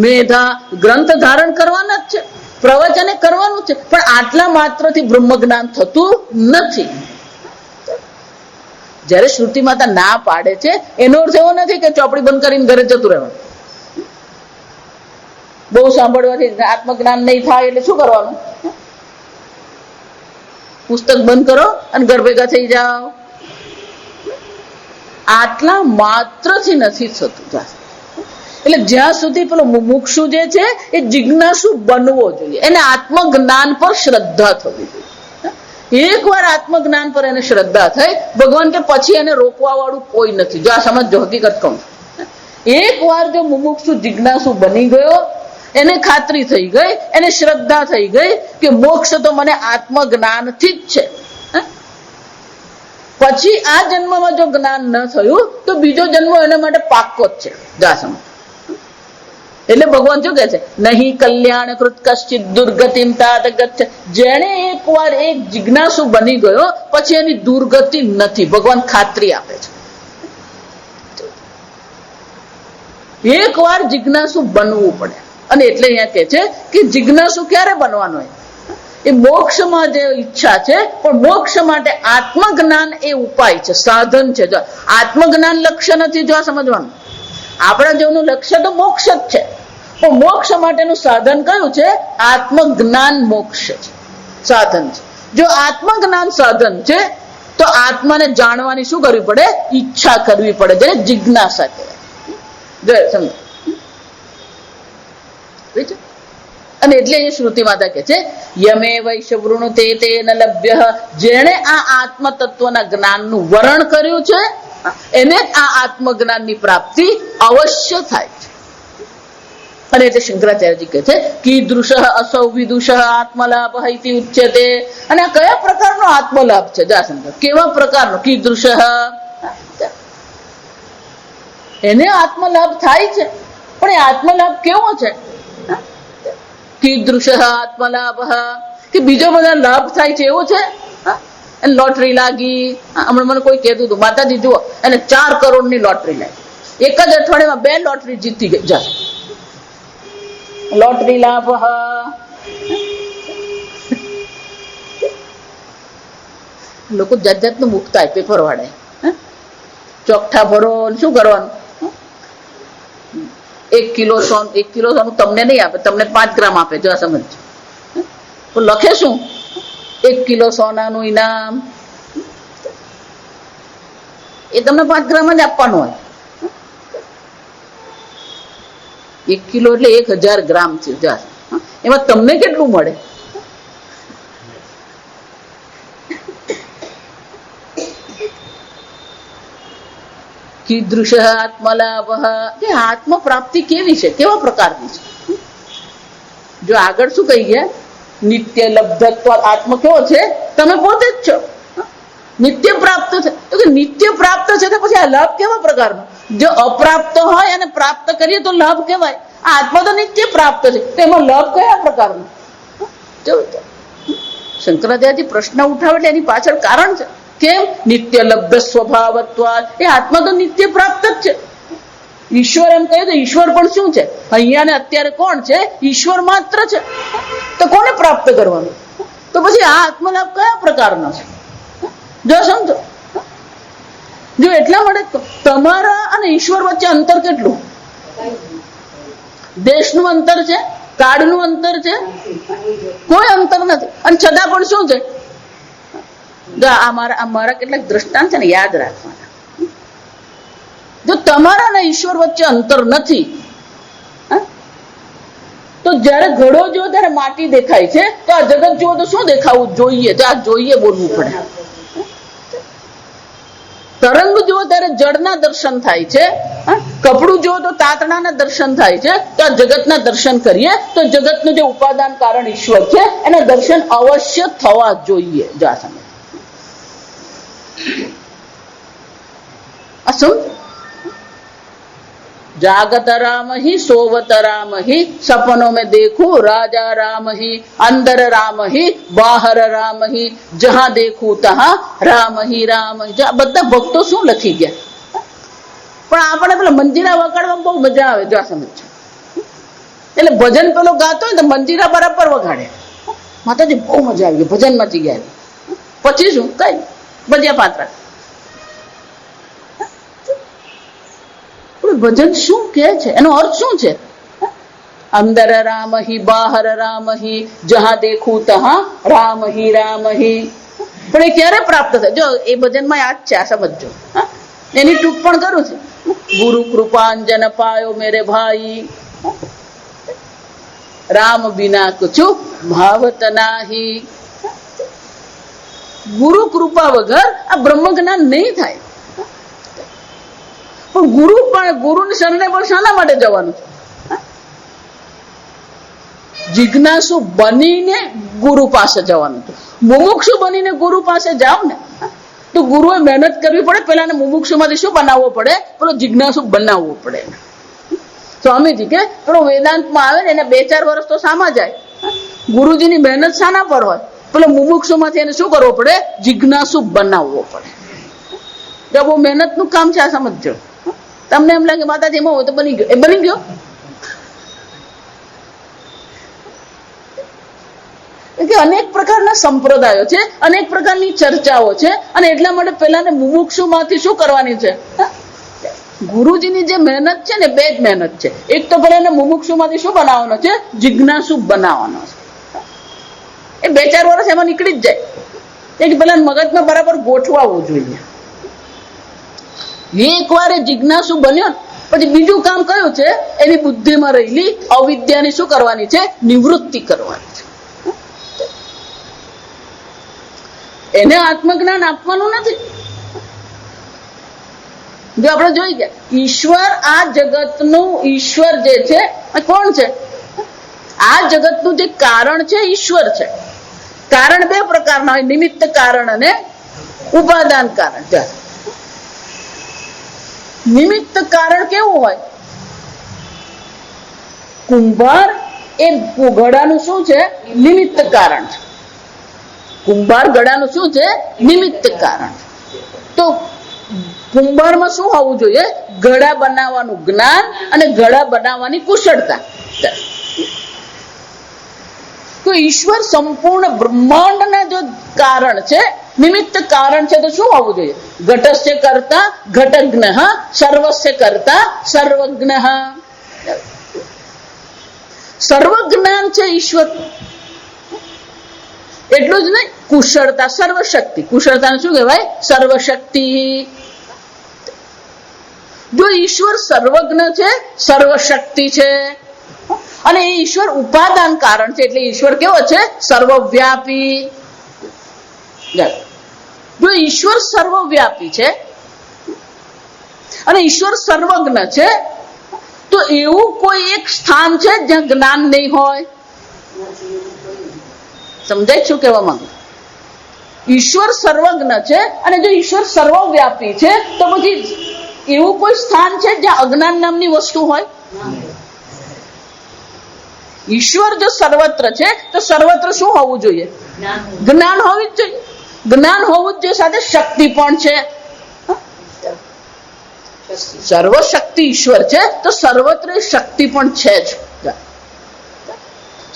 મેધા ગ્રંથ ધારણ કરવાના જ છે, પ્રવચને કરવાનું જ છે. પણ આટલા માત્રથી બ્રહ્મ જ્ઞાન થતું નથી. જયારે શ્રુતિ માતા ના પાડે છે એનો અર્થ એવો નથી કે ચોપડી બંધ કરીને ઘરે જતું રહેવાનું. બહુ સાંભળવાથી આત્મજ્ઞાન નહીં થાય એટલે શું કરવાનું? પુસ્તક બંધ કરો અને ઘર ભેગા થઈ જાઓ. આટલા માત્રથી નથી થતું. એટલે જ્યાં સુધી પેલો મુમુક્ષુ જે છે એ જિજ્ઞાસુ બનવો જોઈએ, એને આત્મજ્ઞાન પર શ્રદ્ધા થવી જોઈએ. એકવાર આત્મજ્ઞાન પર એને શ્રદ્ધા થઈ, ભગવાન કે પછી એને રોકવા વાળું કોઈ નથી. જો આ સમજો, હકીકત કહું. એકવાર જો મુમુક્ષુ જિજ્ઞાસુ બની ગયો, એને ખાતરી થઈ ગઈ, એને શ્રદ્ધા થઈ ગઈ કે મોક્ષ તો મને આત્મજ્ઞાનથી જ છે, પછી આ જન્મમાં જો જ્ઞાન ન થયું તો બીજો જન્મ એના માટે પાક્કો જ છે. જા સમજ. એટલે ભગવાન શું કહે છે? નહીં કલ્યાણ કૃત કશ્ચિત દુર્ગતિમ તાત ગચ્છ. જેણે એકવાર એક જિજ્ઞાસુ બની ગયો પછી એની દુર્ગતિ નથી. ભગવાન ખાતરી આપે છે. એકવાર જિજ્ઞાસુ બનવું પડે. અને એટલે અહીંયા કે છે કે જિજ્ઞાસુ ક્યારે બનવાનો હોય? એ મોક્ષમાં જે ઈચ્છા છે, પણ મોક્ષ માટે આત્મજ્ઞાન એ ઉપાય છે, સાધન છે. જો આત્મજ્ઞાન લક્ષ્ય નથી, જો સમજવાનું. આપણા જેવું લક્ષ્ય તો મોક્ષ જ છે, પણ મોક્ષ માટેનું સાધન કયું છે? આત્મજ્ઞાન મોક્ષ છે, સાધન છે. જો આત્મજ્ઞાન સાધન છે તો આત્માને જાણવાની શું કરવી પડે? ઈચ્છા કરવી પડે, જેને જિજ્ઞાસા કહેવાય. સમજો. અને એટલે એ શ્રુતિ માતા કે છે યમે વૈશ વૃણુતે તેન લભ્ય, જેણે આ આત્મ તત્વના જ્ઞાનનું વરણ કર્યું છે એને આ આત્મજ્ઞાનની પ્રાપ્તિ અવશ્ય થાય છે. અને એટલે શંકરાચાર્યજી કહે છે કીદૃશ અસૌ વિદુષ આત્મલાભ ઇતિ ઉચ્યતે. અને આ કયા પ્રકારનો આત્મલાભ છે? જા સમજો, કેવા પ્રકારનો? કીદૃશ, એને આત્મલાભ થાય છે, પણ એ આત્મલાભ કેવો છે? કીદૃશ આત્મલાભ, કે બીજો બધા લાભ થાય છે એવો છે? લોટરી લાગી, હમણાં મને કોઈ કહેતું હતું, માતાજી જુઓ એને 4 કરોડની લોટરી લાગી, એક જ અઠવાડિયામાં 2 લોટરી જીતી ગઈ. જા લોટરી લાભ. લોકો જાત જાતનું મુકતા હોય પેપર વાળા, ચોકઠા ભરો, શું કરવાનું? 1 કિલો સોનું તમને નહીં આપે, તમને 5 ગ્રામ આપે. જો સમજ, તો લખે શું? 1 કિલો સોનાનું ઇનામ. એ તમને 5 ગ્રામ જ આપવાનું હોય. 1 કિલો એટલે 1000 ગ્રામ છે. એમાં તમને કેટલું મળે? કીદૃશ આત્મલાભ. આત્મ પ્રાપ્તિ કેવી છે, કેવા પ્રકારની છે? જો આગળ શું કહી ગયા? નિત્ય લબ્ધત્વ. આત્મ કેવો છે? તમે પોતે જ છો. નિત્ય પ્રાપ્ત છે, તો કે નિત્ય પ્રાપ્ત છે તો પછી આ લાભ કેવા પ્રકારનો? જો અપ્રાપ્ત હોય અને પ્રાપ્ત કરીએ તો લાભ કહેવાય. આ આત્મા તો નિત્ય પ્રાપ્ત છે, તો એમાં લાભ કયા પ્રકારનો? શંકરાચાર્યજી પ્રશ્ન ઉઠાવે એટલે એની પાછળ કારણ છે. કેમ? નિત્ય લબ્ધ સ્વભાવત્વાદ. એ આત્મા તો નિત્ય પ્રાપ્ત જ છે. ઈશ્વર એમ કહે તો ઈશ્વર પણ શું છે? અહીંયા ને અત્યારે કોણ છે? ઈશ્વર માત્ર છે. તો કોને પ્રાપ્ત કરવાનું? તો પછી આ આત્મલાભ કયા પ્રકારનો છે? જો સમજો, જો એટલા માટે તમારા અને ઈશ્વર વચ્ચે અંતર કેટલું? દેશનું અંતર છે, કાળનું અંતર છે, કોઈ અંતર નથી. અને છતાં પણ શું છે? મારા કેટલાક દ્રષ્ટાંત છે ને, યાદ રાખવાના. જો તમારા અને ઈશ્વર વચ્ચે અંતર નથી, તો જયારે ઘડો જો ત્યારે માટી દેખાય છે, તો આ જગત જુઓ તો શું દેખાવું જોઈએ? તો આ જોઈએ બોલવું પડે. તરંગ જુઓ ત્યારે જળના દર્શન થાય છે, કપડું જુઓ તો તાતણાના દર્શન થાય છે. તો આ જગતના દર્શન કરીએ તો જગતનું જે ઉપાદાન કારણ ઈશ્વર છે એના દર્શન અવશ્ય થવા જોઈએ. જો આ સમય जागत राम ही सोवत राम ही सपनों में देखूं राजा राम ही अंदर राम ही बाहर राम ही जहां देखूं तहां राम ही राम ही. બધા ભક્તો શું લખી ગયા, પણ આપણે પેલા મંજીરા વગાડવામાં બહુ મજા આવે. જો સમજ, એટલે ભજન પેલો ગાતો હોય તો મંજીરા બરાબર વગાડે. માતાજી બહુ મજા આવી ગઈ, ભજન મચી ગયા. પછી શું? કઈ ભજ્યા પાત્રા. ભજન શું કે છે? એનો અર્થ શું છે? અંદર રામ હી બાહર રામ હી જહાં દેખું તહાં રામ હી રામ હી. પણ એ ક્યારે પ્રાપ્ત થાય? જો એ ભજનમાં યાદ છે, આ સમજો. એની ટૂંક પણ કરું છે. ગુરુ કૃપાંજન પાયો મેરે ભાઈ, રામ બિના કુછુ ભાવત નાહી. ગુરુ કૃપા વગર આ બ્રહ્મ જ્ઞાન નહીં થાય. પણ ગુરુને શરણે પણ શાના માટે જવાનું છે? જિજ્ઞાસુ બનીને ગુરુ પાસે જવાનું છે. મુમુક્ષુ બનીને ગુરુ પાસે જાવ ને તો ગુરુએ મહેનત કરવી પડે. પેલા મુમુક્ષુ માંથી શું બનાવવો પડે? પેલો જિજ્ઞાસુ બનાવવો પડે. સ્વામીજી કે પેલો વેદાંતમાં આવે ને એને 2-4 વર્ષ તો સામા જાય. ગુરુજીની મહેનત શાના પર હોય? પેલો મુમુક્ષુ માંથી એને શું કરવો પડે? જિજ્ઞાસુ બનાવવો પડે. જો બહુ મહેનત નું કામ છે, આ સમજો. તમને એમ લાગે માતાજી એમાં હોય તો બની ગયો, એ બની ગયો. કે અનેક પ્રકારના સંપ્રદાયો છે, અનેક પ્રકારની ચર્ચાઓ છે, અને એટલા માટે પેલાને મુમુક્ષુમાંથી શું કરવાની છે? ગુરુજીની જે મહેનત છે ને, બે જ મહેનત છે. એક તો પેલા મુમુક્ષુમાંથી શું બનાવવાનો છે? જિજ્ઞાસુ બનાવવાનો છે. એ 2-4 વર્ષ એમાં નીકળી જ જાય. એક પેલા મગજમાં બરાબર ગોઠવાવું જોઈએ. એકવાર જિજ્ઞાસુ બન્યો પછી બીજું કામ કયું છે? એની બુદ્ધિમાં રહેલી અવિદ્યાની શું કરવાની છે? નિવૃત્તિ કરવાની છે. એને આત્મજ્ઞાન આપવાનું નથી. જો આપણે જોઈ ગયા, ઈશ્વર, આ જગતનું ઈશ્વર જે છે કોણ છે? આ જગતનું જે કારણ છે ઈશ્વર છે. કારણ બે પ્રકારના હોય, નિમિત્ત કારણ અને ઉપાદાન કારણ. નિમિત્ત કારણ કેવું હોય? કુંભાર એ ઘડાનું શું છે? નિમિત્ત કારણ છે. કુંભાર ઘડાનું શું છે? નિમિત્ત કારણ. તો કુંભારમાં શું હોવું જોઈએ? ઘડા બનાવવાનું જ્ઞાન અને ઘડા બનાવવાની કુશળતા. તો ઈશ્વર સંપૂર્ણ બ્રહ્માંડના જો કારણ છે, નિમિત્ત કારણ છે, તો શું હોવું જોઈએ? ઘટસ્ય કર્તા ઘટજ્ઞ, સર્વસ્ય કર્તા સર્વજ્ઞ. સર્વજ્ઞાન છે ઈશ્વર. એટલું જ નહીં, કુશળતા, સર્વશક્તિ. કુશળતાને શું કહેવાય? સર્વશક્તિ. જો ઈશ્વર સર્વજ્ઞ છે, સર્વશક્તિ છે, અને એ ઈશ્વર ઉપાદાન કારણ છે, એટલે ઈશ્વર કેવો છે? સર્વવ્યાપી. જો ઈશ્વર સર્વવ્યાપી છે અને ઈશ્વર સર્વજ્ઞ છે, તો એવું કોઈ એક સ્થાન છે જ્યાં જ્ઞાન નહીં હોય? સમજાય શું કહેવા માંગુ? ઈશ્વર સર્વજ્ઞ છે અને જો ઈશ્વર સર્વવ્યાપી છે, તો પછી એવું કોઈ સ્થાન છે જ્યાં અજ્ઞાન નામની વસ્તુ હોય? ઈશ્વર જો સર્વત્ર છે તો સર્વત્ર શું હોવું જોઈએ? જ્ઞાન હોવું જ જોઈએ. જ્ઞાન હોવું જ જોઈએ, સાથે શક્તિ પણ છે. સર્વશક્તિ ઈશ્વર છે તો સર્વત્ર શક્તિ પણ છે જ.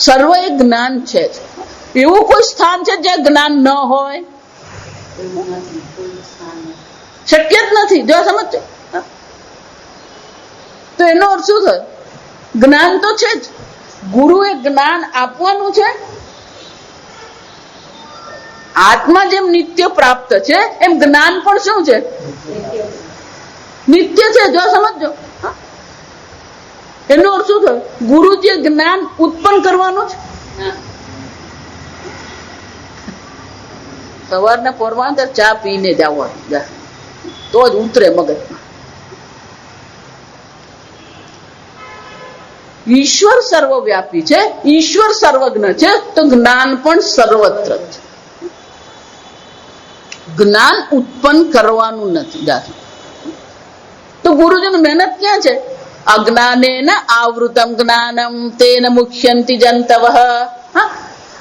સર્વ એ જ્ઞાન છે જ. એવું કોઈ સ્થાન છે જ્યાં જ્ઞાન ન હોય? શક્ય જ નથી. જો સમજ, તો એનો અર્થ શું થયો? જ્ઞાન તો છે જ. ગુરુએ જ્ઞાન આપવાનું છે. આત્મા જેમ નિત્ય પ્રાપ્ત છે, એમ જ્ઞાન પણ શું છે? નિત્ય છે. જો સમજો, એનો અર્થ શું થયો? ગુરુજી જ્ઞાન ઉત્પન્ન કરવાનું છે. સવારના પોરમાં ચા પીને જવાનું, તો જ ઉતરે મગજમાં. ઈશ્વર સર્વવ્યાપી છે, ઈશ્વર સર્વજ્ઞ છે, તો જ્ઞાન પણ સર્વત્ર છે. જ્ઞાન ઉત્પન્ન કરવાનું નથી. તો ગુરુજીની મહેનત ક્યાં છે? અજ્ઞાનેન આવૃતમ જ્ઞાનમ તેન મુખ્યંતિ જંતવઃ.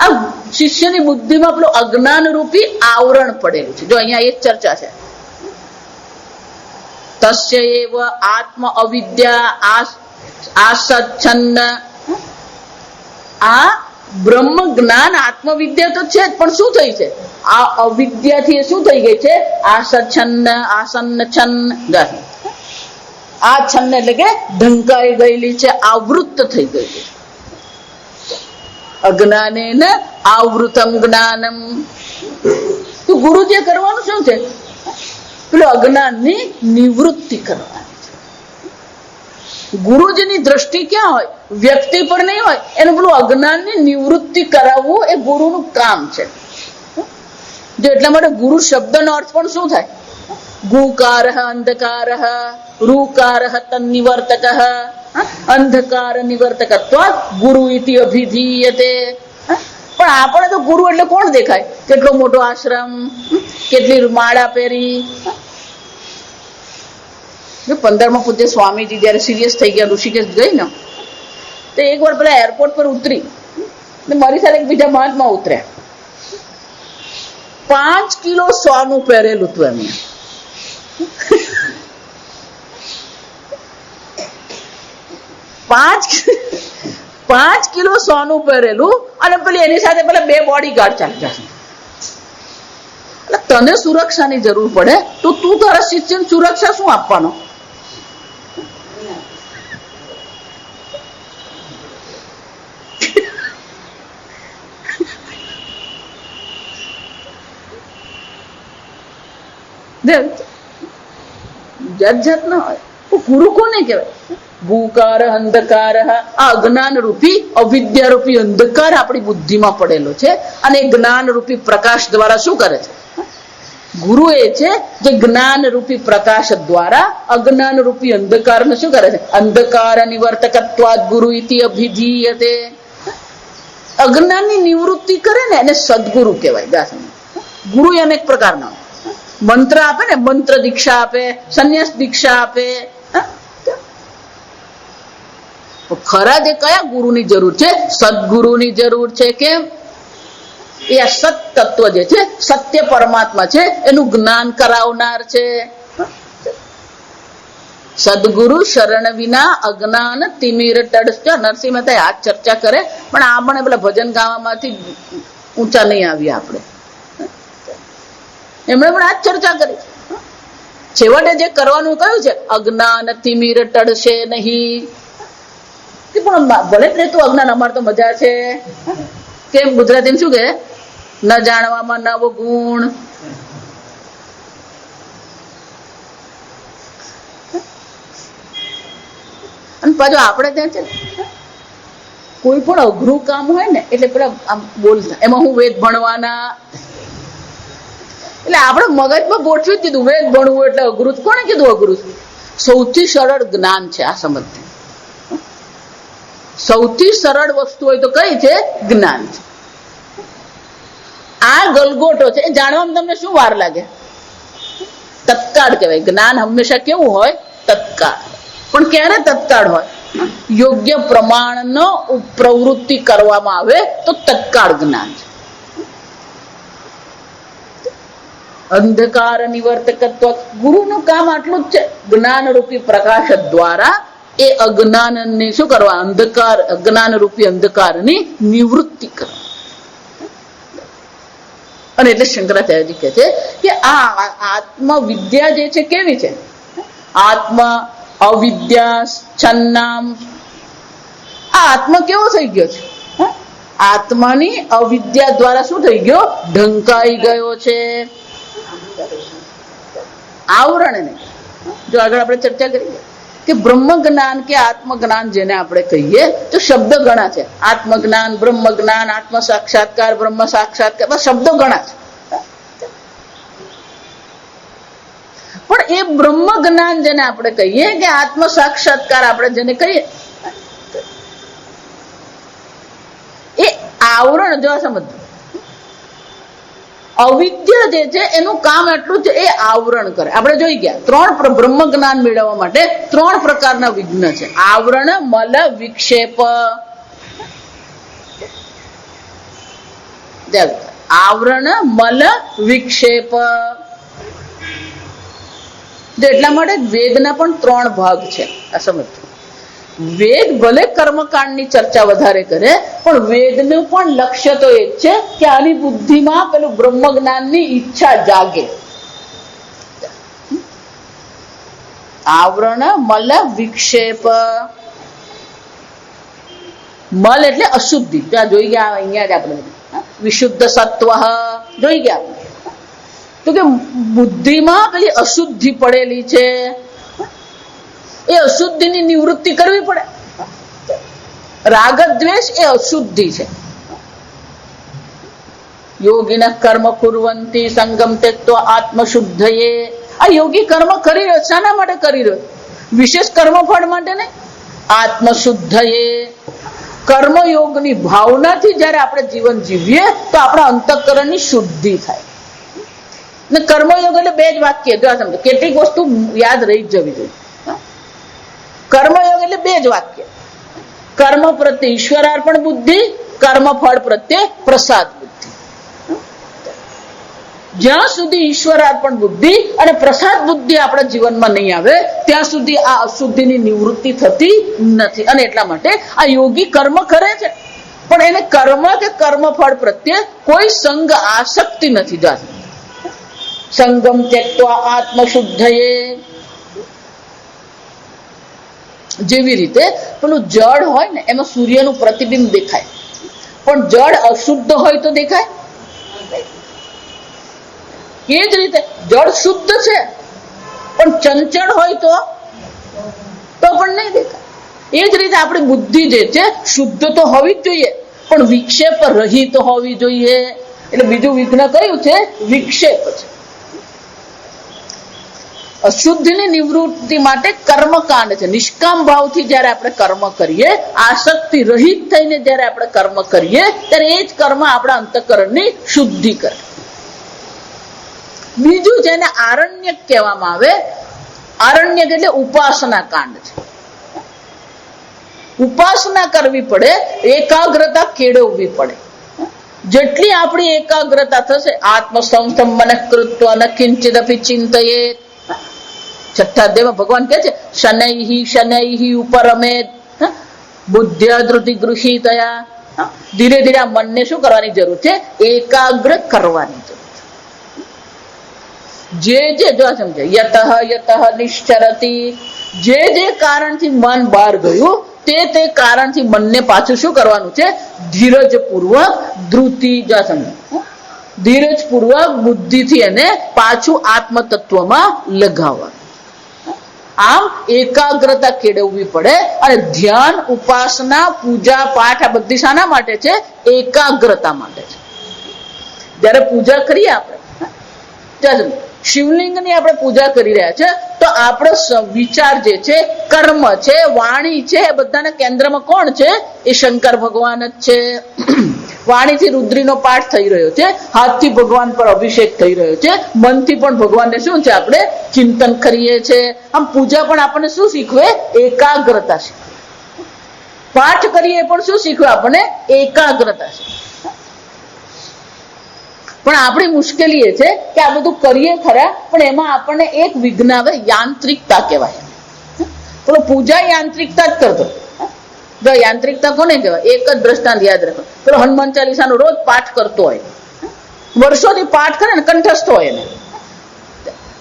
આ શિષ્યની બુદ્ધિમાં પેલું અજ્ઞાન રૂપી આવરણ પડેલું છે. જો અહીંયા એક ચર્ચા છે, તસ્ય એવ આત્મ અવિદ્યા આસચ્છન્ન. આ બ્રહ્મ જ્ઞાન આત્મવિદ્યા તો છે જ, પણ શું થઈ છે? આ અવિદ્યાથી શું થઈ ગઈ છે? આસચ્છન્ન, આસન્ન છન્ન. આ છન્ન એટલે કે ઢંકાઈ ગયેલી છે, આવૃત થઈ ગઈ છે. અજ્ઞાનેન આવૃતમ જ્ઞાનમ. તો ગુરુજી કરવાનું શું છે? પેલું અજ્ઞાનની નિવૃત્તિ કરવાની છે. ગુરુજીની દ્રષ્ટિ ક્યાં હોય? વ્યક્તિ પર નહીં હોય. એનું પેલું અજ્ઞાનની નિવૃત્તિ કરાવવું એ ગુરુનું કામ છે. જો એટલા માટે ગુરુ શબ્દનો અર્થ પણ શું થાય? ગુકારઃ અંધકારઃ, રૂકારઃ તન્નિવર્તકઃ, અંધકાર નિવર્તકત્વાत् ગુરુ ઇતિ અભિધીયતે. પણ આપણે તો ગુરુ એટલે કોણ દેખાય? કેટલો મોટો આશ્રમ, કેટલી માળા પહેરી. 15માં પૂજ્ય સ્વામીજી જયારે સિરિયસ થઈ ગયા, ઋષિકેશ ગઈ ને, તો એક વાર પેલા એરપોર્ટ પર ઉતરી, મારી સાથે એક બીજા મહાત્મા ઉતર્યા. 5 કિલો સોનું પહેરેલું હતું એમને. 5 5 કિલો સોનું પહેરેલું અને પેલી એની સાથે પેલા 2 બોડીગાર્ડ ચાલી જશે. એટલે તને સુરક્ષાની જરૂર પડે તો તું તારા શિષ્યને સુરક્ષા શું આપવાનો? જાત જાત ના હોય. ગુરુ કોને કહેવાય? ભૂકાર અંધકાર, આ અજ્ઞાન રૂપી અવિદ્યા રૂપી અંધકાર આપણી બુદ્ધિમાં પડેલો છે અને જ્ઞાન રૂપી પ્રકાશ દ્વારા શું કરે છે? ગુરુ એ છે જે જ્ઞાન રૂપી પ્રકાશ દ્વારા અજ્ઞાન રૂપી અંધકારને શું કરે છે? અંધકાર નિવર્તકત્વાદ ગુરુ ઇતિ અભિધીયતે. અજ્ઞાનની નિવૃત્તિ કરે ને એને સદગુરુ કહેવાય. ગુરુ અનેક પ્રકારના મંત્ર આપે ને, મંત્ર દીક્ષા આપે, સંન્યાસ દીક્ષા આપે. ખરા જે કયા ગુરુની જરૂર છે? સદગુરુની જરૂર છે. કેમ? એ આ સત તત્વ જે છે, સત્ય પરમાત્મા છે, એનું જ્ઞાન કરાવનાર છે. સદગુરુ શરણ વિના અજ્ઞાન તિમિર ટળસ્ચ. નરસિંહ મહેતા આ ચર્ચા કરે, પણ આપણે પેલા ભજન ગાવામાંથી ઊંચા નહીં આવ્યા. આપણે એમણે પણ આ ચર્ચા કરી. છેવટે જે કરવાનું કહ્યું છે, અજ્ઞાન તિમિર ટળશે નહીં. પણ ભલે જ તું અજ્ઞાન, અમારે તો મજા છે. કેમ ગુજરાતી શું કે? ન જાણવામાં નવ ગુણ. અને પાછું આપણે ત્યાં છે કોઈ પણ અઘરું કામ હોય ને એટલે પેલા આમ બોલતા, એમાં હું વેદ ભણવાના. એટલે આપણે મગજમાં ગોઠવી જ દીધું વેદ ભણવું એટલે અઘરું. કોને કીધું અઘરું? સૌથી સરળ જ્ઞાન છે આ સમજથી. સૌથી સરળ વસ્તુ હોય તો કઈ છે? જ્ઞાન છે. આ ગલગોટો છે એ જાણવામાં તમને શું વાર લાગે? તત્કાળ કહેવાય. જ્ઞાન હંમેશા કેવું હોય? તત્કાળ. પણ ક્યારે તત્કાળ હોય? યોગ્ય પ્રમાણનો પ્રવૃત્તિ કરવામાં આવે તો તત્કાળ જ્ઞાન છે. અંધકાર નિવર્તકત્વ. ગુરુનું કામ આટલું જ છે, જ્ઞાન રૂપી પ્રકાશ દ્વારા એ અજ્ઞાનને શું કરવા? અંધકાર, અજ્ઞાન રૂપી અંધકારની નિવૃત્તિ કરવા. અને એટલે શંકરાચાર્યજી કહે છે કે આ આત્મવિદ્યા જે છે કેવી છે? આત્મા અવિદ્યા છન્નામ. આ આત્મા કેવો થઈ ગયો છે? આત્માની અવિદ્યા દ્વારા શું થઈ ગયો? ઢંકાઈ ગયો છે. આવરણ ને જો આગળ આપણે ચર્ચા કરીએ કે બ્રહ્મ જ્ઞાન કે આત્મજ્ઞાન જેને આપણે કહીએ તો શબ્દ ઘણા છે. આત્મજ્ઞાન, બ્રહ્મ જ્ઞાન, આત્મ સાક્ષાત્કાર, બ્રહ્મ સાક્ષાત્કાર, બસ શબ્દો ઘણા છે. પણ એ બ્રહ્મ જ્ઞાન જેને આપણે કહીએ કે આત્મ સાક્ષાત્કાર આપણે જેને કહીએ એ આવરણ, જો સમજ, અવિદ્યા જે છે એનું કામ એટલું છે, એ આવરણ કરે. આપણે જોઈ ગયા 3 બ્રહ્મ જ્ઞાન મેળવવા માટે 3 પ્રકારના વિઘ્ન છે. આવરણ, મલ, વિક્ષેપ. આવરણ, મલ, વિક્ષેપ. એટલા માટે વેદના પણ 3 ભાગ છે. આ સમજ. વેદ ભલે કર્મકાંડની ચર્ચા વધારે કરે પણ વેદનું પણ લક્ષ્ય તો એ જ છે કે આની બુદ્ધિમાં પેલું બ્રહ્મ જ્ઞાનની ઈચ્છા જાગે. આવરણ, મલ, વિક્ષેપ. મલ એટલે અશુદ્ધિ. ત્યાં જોઈ ગયા, અહીંયા જ આપણે વિશુદ્ધ સત્વ જોઈ ગયા. તો કે બુદ્ધિમાં પેલી અશુદ્ધિ પડેલી છે, એ અશુદ્ધિની નિવૃત્તિ કરવી પડે. રાગ દ્વેષ એ અશુદ્ધિ છે. યોગીના કર્મ કુર્વંતી સંગમ ત્યક્ત્વા આત્મશુદ્ધયે. આ યોગી કર્મ કરી રહ્યો, શાના માટે કરી રહ્યો? વિશેષ કર્મફળ માટે નહીં, આત્મશુદ્ધયે. કર્મયોગની ભાવનાથી જયારે આપણે જીવન જીવીએ તો આપણા અંતઃકરણની શુદ્ધિ થાય. ને કર્મયોગ એટલે 2 જ વાક્ય, જો સમજો, કેટલીક વસ્તુ યાદ રહી જ જવી જોઈએ. કર્મયોગ એટલે 2 જ વાક્ય. કર્મ પ્રત્યે ઈશ્વરાર્પણ બુદ્ધિ, કર્મ ફળ પ્રત્યે પ્રસાદ બુદ્ધિ. જ્યાં સુધી ઈશ્વરાર્પણ બુદ્ધિ અને પ્રસાદ બુદ્ધિ આપણા જીવનમાં નહીં આવે ત્યાં સુધી આ અશુદ્ધિની નિવૃત્તિ થતી નથી. અને એટલા માટે આ યોગી કર્મ કરે છે, પણ એને કર્મ કે કર્મફળ પ્રત્યે કોઈ સંગ આસક્તિ નથી જાતી. સંગમ ત્યક્ત્વા આત્મશુદ્ધયે, જેવી રીતે પેલું જળ હોય ને એમાં સૂર્યનું પ્રતિબિંબ દેખાય, પણ જળ અશુદ્ધ હોય તો દેખાય. એ જ રીતે જળ શુદ્ધ છે પણ ચંચળ હોય તો પણ નહીં દેખાય. એ જ રીતે આપણી બુદ્ધિ જે છે શુદ્ધ તો હોવી જ જોઈએ, પણ વિક્ષેપ રહિત હોવી જોઈએ. એટલે બીજું વિઘ્ન કયું છે? વિક્ષેપ છે. અશુદ્ધિની નિવૃત્તિ માટે કર્મકાંડ છે. નિષ્કામ ભાવથી જયારે આપણે કર્મ કરીએ, આસક્તિ રહિત થઈને જયારે આપણે કર્મ કરીએ, ત્યારે એ જ કર્મ આપણા અંતઃકરણની શુદ્ધિ કરે. બીજું જેને આરણ્યક કહેવામાં આવે, આરણ્યક એટલે ઉપાસના કાંડ છે. ઉપાસના કરવી પડે, એકાગ્રતા કેળવવી પડે. જેટલી આપણી એકાગ્રતા થશે, આત્મસંસ્થમ મનઃ કૃત્વા ન કિંચિદપી ચિંતયેત. છઠ્ઠા અધ્યાયમાં ભગવાન કહે છે, શનૈહિ શનૈહિ ઉપરમેત બુદ્ધ્યા ધૃતિ ગૃહીતયા. ધીરે ધીરે આ મનને શું કરવાની જરૂર છે? એકાગ્ર કરવાની જરૂર. જે જો સમજે યતઃ યતઃ નિશ્ચરતી, જે કારણથી મન બહાર ગયું તે કારણથી મનને પાછું શું કરવાનું છે? ધીરજ પૂર્વક ધૃતિ સમજે, ધીરજ પૂર્વક બુદ્ધિથી એને પાછું આત્મ તત્વમાં લગાવવાનું. આમ એકાગ્રતા કેળવવી પડે. અને ધ્યાન, ઉપાસના, પૂજા પાઠ આ બધી શાના માટે છે? એકાગ્રતા માટે છે. જયારે પૂજા કરીએ આપણે, શિવલિંગની આપણે પૂજા કરી રહ્યા છે, તો આપણો વિચાર જે છે, કર્મ છે, વાણી છે, એ બધાના કેન્દ્રમાં કોણ છે? એ શંકર ભગવાન જ છે. વાણીથી રુદ્રીનો પાઠ થઈ રહ્યો છે, હાથથી ભગવાન પર અભિષેક થઈ રહ્યો છે, મનથી પણ ભગવાનને શું છે? આપણે ચિંતન કરીએ છીએ. આમ પૂજા પણ આપણને શું શીખવે? એકાગ્રતા શીખવે. પાઠ કરીએ પણ શું શીખવે? આપણને એકાગ્રતા શીખવે. પણ આપણી મુશ્કેલી એ છે કે આ બધું કરીએ ખરા, પણ એમાં આપણને એક વિઘ્ન આવે, યાંત્રિકતા કહેવાય. પેલો પૂજા યાંત્રિકતા જ કરતો. જો યાંત્રિકતા કોને કહેવાય? એક જ દ્રષ્ટાંત યાદ રાખો. પેલો હનુમાન ચાલીસાનો રોજ પાઠ કરતો હોય, વર્ષોથી પાઠ કરે ને, કંઠસ્થ હોય એને,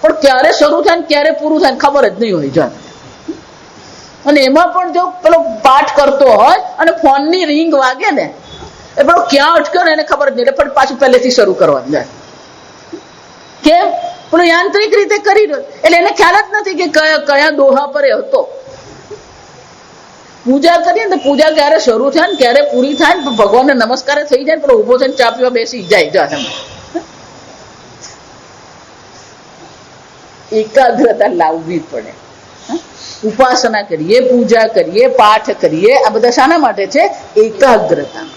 પણ ક્યારે શરૂ થાય ને ક્યારે પૂરું થાય ખબર જ નહીં હોય જાત. અને એમાં પણ જો પેલો પાઠ કરતો હોય અને ફોનની રિંગ વાગે ને, એ પેલો ક્યાં અટક્યો ને એને ખબર જ નહીં, એટલે પણ પાછું પહેલેથી શરૂ કરવાનું જાય. કેમ? પેલો યાંત્રિક રીતે કરી રહ્યો, એટલે એને ખ્યાલ જ નથી કે કયા દોહા પર એ હતો. પૂજા કરીએ ને, પૂજા ક્યારે શરૂ થાય ને ક્યારે પૂરી થાય ને, ભગવાનને નમસ્કાર થઈ જાય, પેલો ઉભો થઈને ચા પીવા બેસી જાય. એકાગ્રતા લાવવી પડે. ઉપાસના કરીએ, પૂજા કરીએ, પાઠ કરીએ, આ બધા શાના માટે છે? એકાગ્રતા.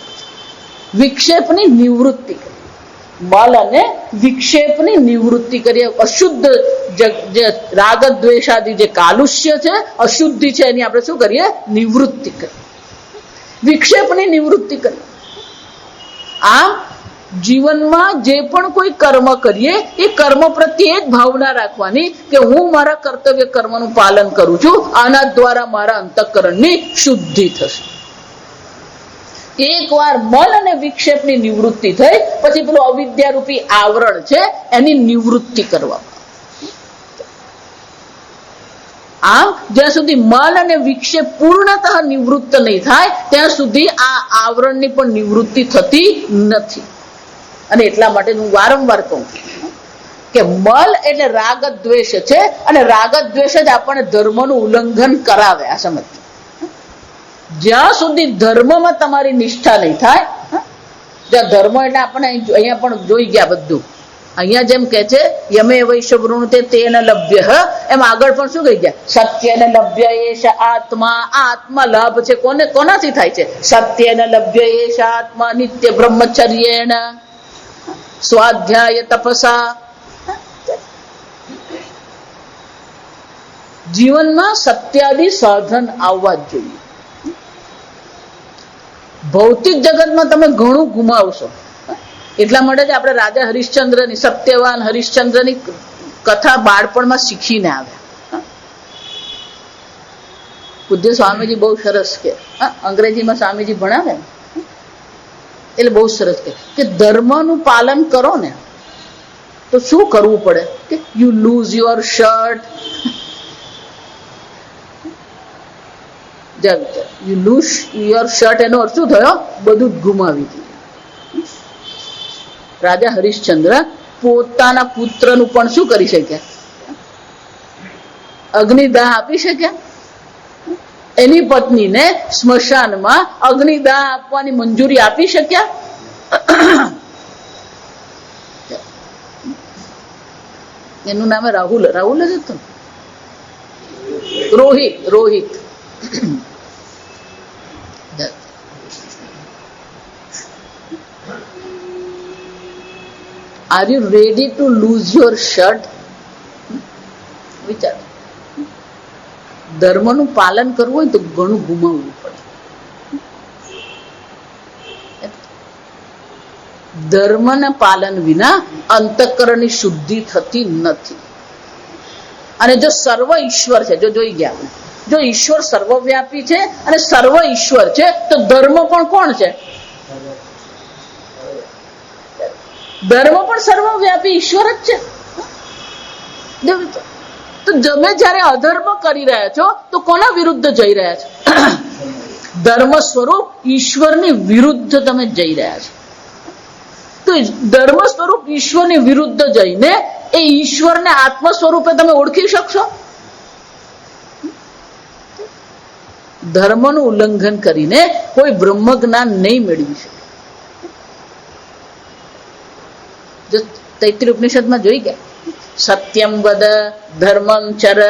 વિક્ષેપની નિવૃત્તિ કરીએ, મલ અને વિક્ષેપની નિવૃત્તિ કરીએ. અશુદ્ધ જે રાગ દ્વેષાદી જે કાલુષ્ય છે, અશુદ્ધિ છે, એની આપણે શું કરીએ? નિવૃત્તિ કરીએ, વિક્ષેપની નિવૃત્તિ કરીએ. આમ જીવનમાં જે પણ કોઈ કર્મ કરીએ, એ કર્મ પ્રત્યે જ ભાવના રાખવાની કે હું મારા કર્તવ્ય કર્મનું પાલન કરું છું, આના દ્વારા મારા અંતઃકરણની શુદ્ધિ થશે. એકવાર મન અને વિક્ષેપની નિવૃત્તિ થઈ પછી પેલું અવિદ્યારૂપી આવરણ છે એની નિવૃત્તિ કરવામાં. આમ જ્યાં સુધી મન અને વિક્ષેપ પૂર્ણતઃ નિવૃત્ત નહીં થાય ત્યાં સુધી આ આવરણની પણ નિવૃત્તિ થતી નથી. અને એટલા માટે હું વારંવાર કહું કે મલ એટલે રાગ દ્વેષ છે, અને રાગ દ્વેષ જ આપણને ધર્મનું ઉલ્લંઘન કરાવે. આ સમજ, જ્યાં સુધી ધર્મમાં તમારી નિષ્ઠા નહીં થાય, જ્યાં ધર્મ એટલે આપણે અહીંયા પણ જોઈ ગયા બધું. અહીંયા જેમ કે છે યમે વૈશ્ય વૃણુતે તેન લભ્ય, એમ આગળ પણ શું કહી ગયા? સત્યને લભ્ય એશ આત્મા. આ આત્મા લાભ છે કોને? કોનાથી થાય છે? સત્યને લભ્ય એશ આત્મા નિત્ય બ્રહ્મચર્યેણ સ્વાધ્યાય તપસા. જીવનમાં સત્યાદિ સાધન આવવા જ જોઈએ. ભૌતિક જગતમાં તમે ઘણું ગુમાવશો, એટલા માટે જ આપણે રાજા હરિશ્ચંદ્રની, સત્યવાન હરિશ્ચંદ્રની કથા બાળપણમાં શીખીને આવ્યા. પૂજ્ય સ્વામીજી બહુ સરસ કે, અંગ્રેજીમાં સ્વામીજી ભણાવે ને એટલે બહુ સરસ કે ધર્મનું પાલન કરો ને તો શું કરવું પડે કે you loose your shirt, you loose your shirt એનો અર્થ શું થયો? બધું જ ગુમાવી દીધું. રાજા હરિશ્ચંદ્ર પોતાના પુત્રનું પણ શું કરી શક્યા? અગ્નિદાહ આપી શક્યા. એની પત્નીને સ્મશાનમાં અગ્નિદાહ આપવાની મંજૂરી આપી શક્યા. એનું નામે રાહુલ, રાહુલ જ હતું, Rohit, Rohit. Are you ready to lose your shirt? વિચાર, ધર્મનું પાલન કરવું હોય તો ઘણું ગુમાવવું પડે. ધર્મના પાલન વિના અંતઃકરણની શુદ્ધિ થતી નથી. અને જો સર્વ ઈશ્વર છે, જો જોઈ ગયા આપણે, જો ઈશ્વર સર્વવ્યાપી છે અને સર્વ ઈશ્વર છે તો ધર્મ પણ કોણ છે? ધર્મ પણ સર્વવ્યાપી ઈશ્વર જ છે. તો તમે જયારે અધર્મ કરી રહ્યા છો તો કોના વિરુદ્ધ જઈ રહ્યા છો? ધર્મ સ્વરૂપ ઈશ્વરની વિરુદ્ધ તમે જઈ રહ્યા છો. તો ધર્મ સ્વરૂપ ઈશ્વરની વિરુદ્ધ જઈને એ ઈશ્વરને આત્મ સ્વરૂપે તમે ઓળખી શકશો? ધર્મનું ઉલ્લંઘન કરીને કોઈ બ્રહ્મ જ્ઞાન નહીં મેળવી શકે. જો તૈત્રીય ઉપનિષદમાં જોઈ ગયા, સત્યમ વદ ધર્મં ચર,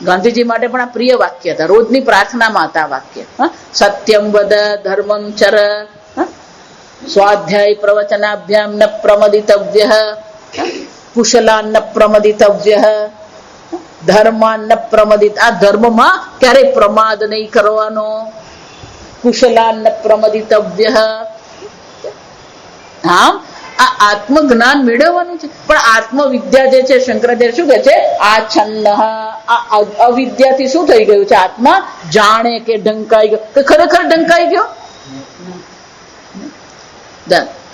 ગાંધીજી માટે પણ આ પ્રિય વાક્ય હતા, રોજની પ્રાર્થનામાં હતા વાક્ય. સત્યમ વદ ધર્મં ચર, સ્વાધ્યાય પ્રવચનાભ્યામ ન પ્રમદિતવ્ય, કુશલાન ન પ્રમદિતવ્ય, ધર્માન ન પ્રમદિત. આ ધર્મમાં ક્યારેય પ્રમાદ નહીં કરવાનો. કુશલાન ન પ્રમદિતવ્ય. આમ આ આત્મજ્ઞાન મેળવવાનું છે. પણ આત્મવિદ્યા જે છે, શંકરાચાર્ય શું કહે છે? આછન્ન. આ અવિદ્યાથી શું થઈ ગયું છે? આત્મા જાણે કે ઢંકાઈ ગયો, કે ખરેખર ઢંકાઈ ગયો.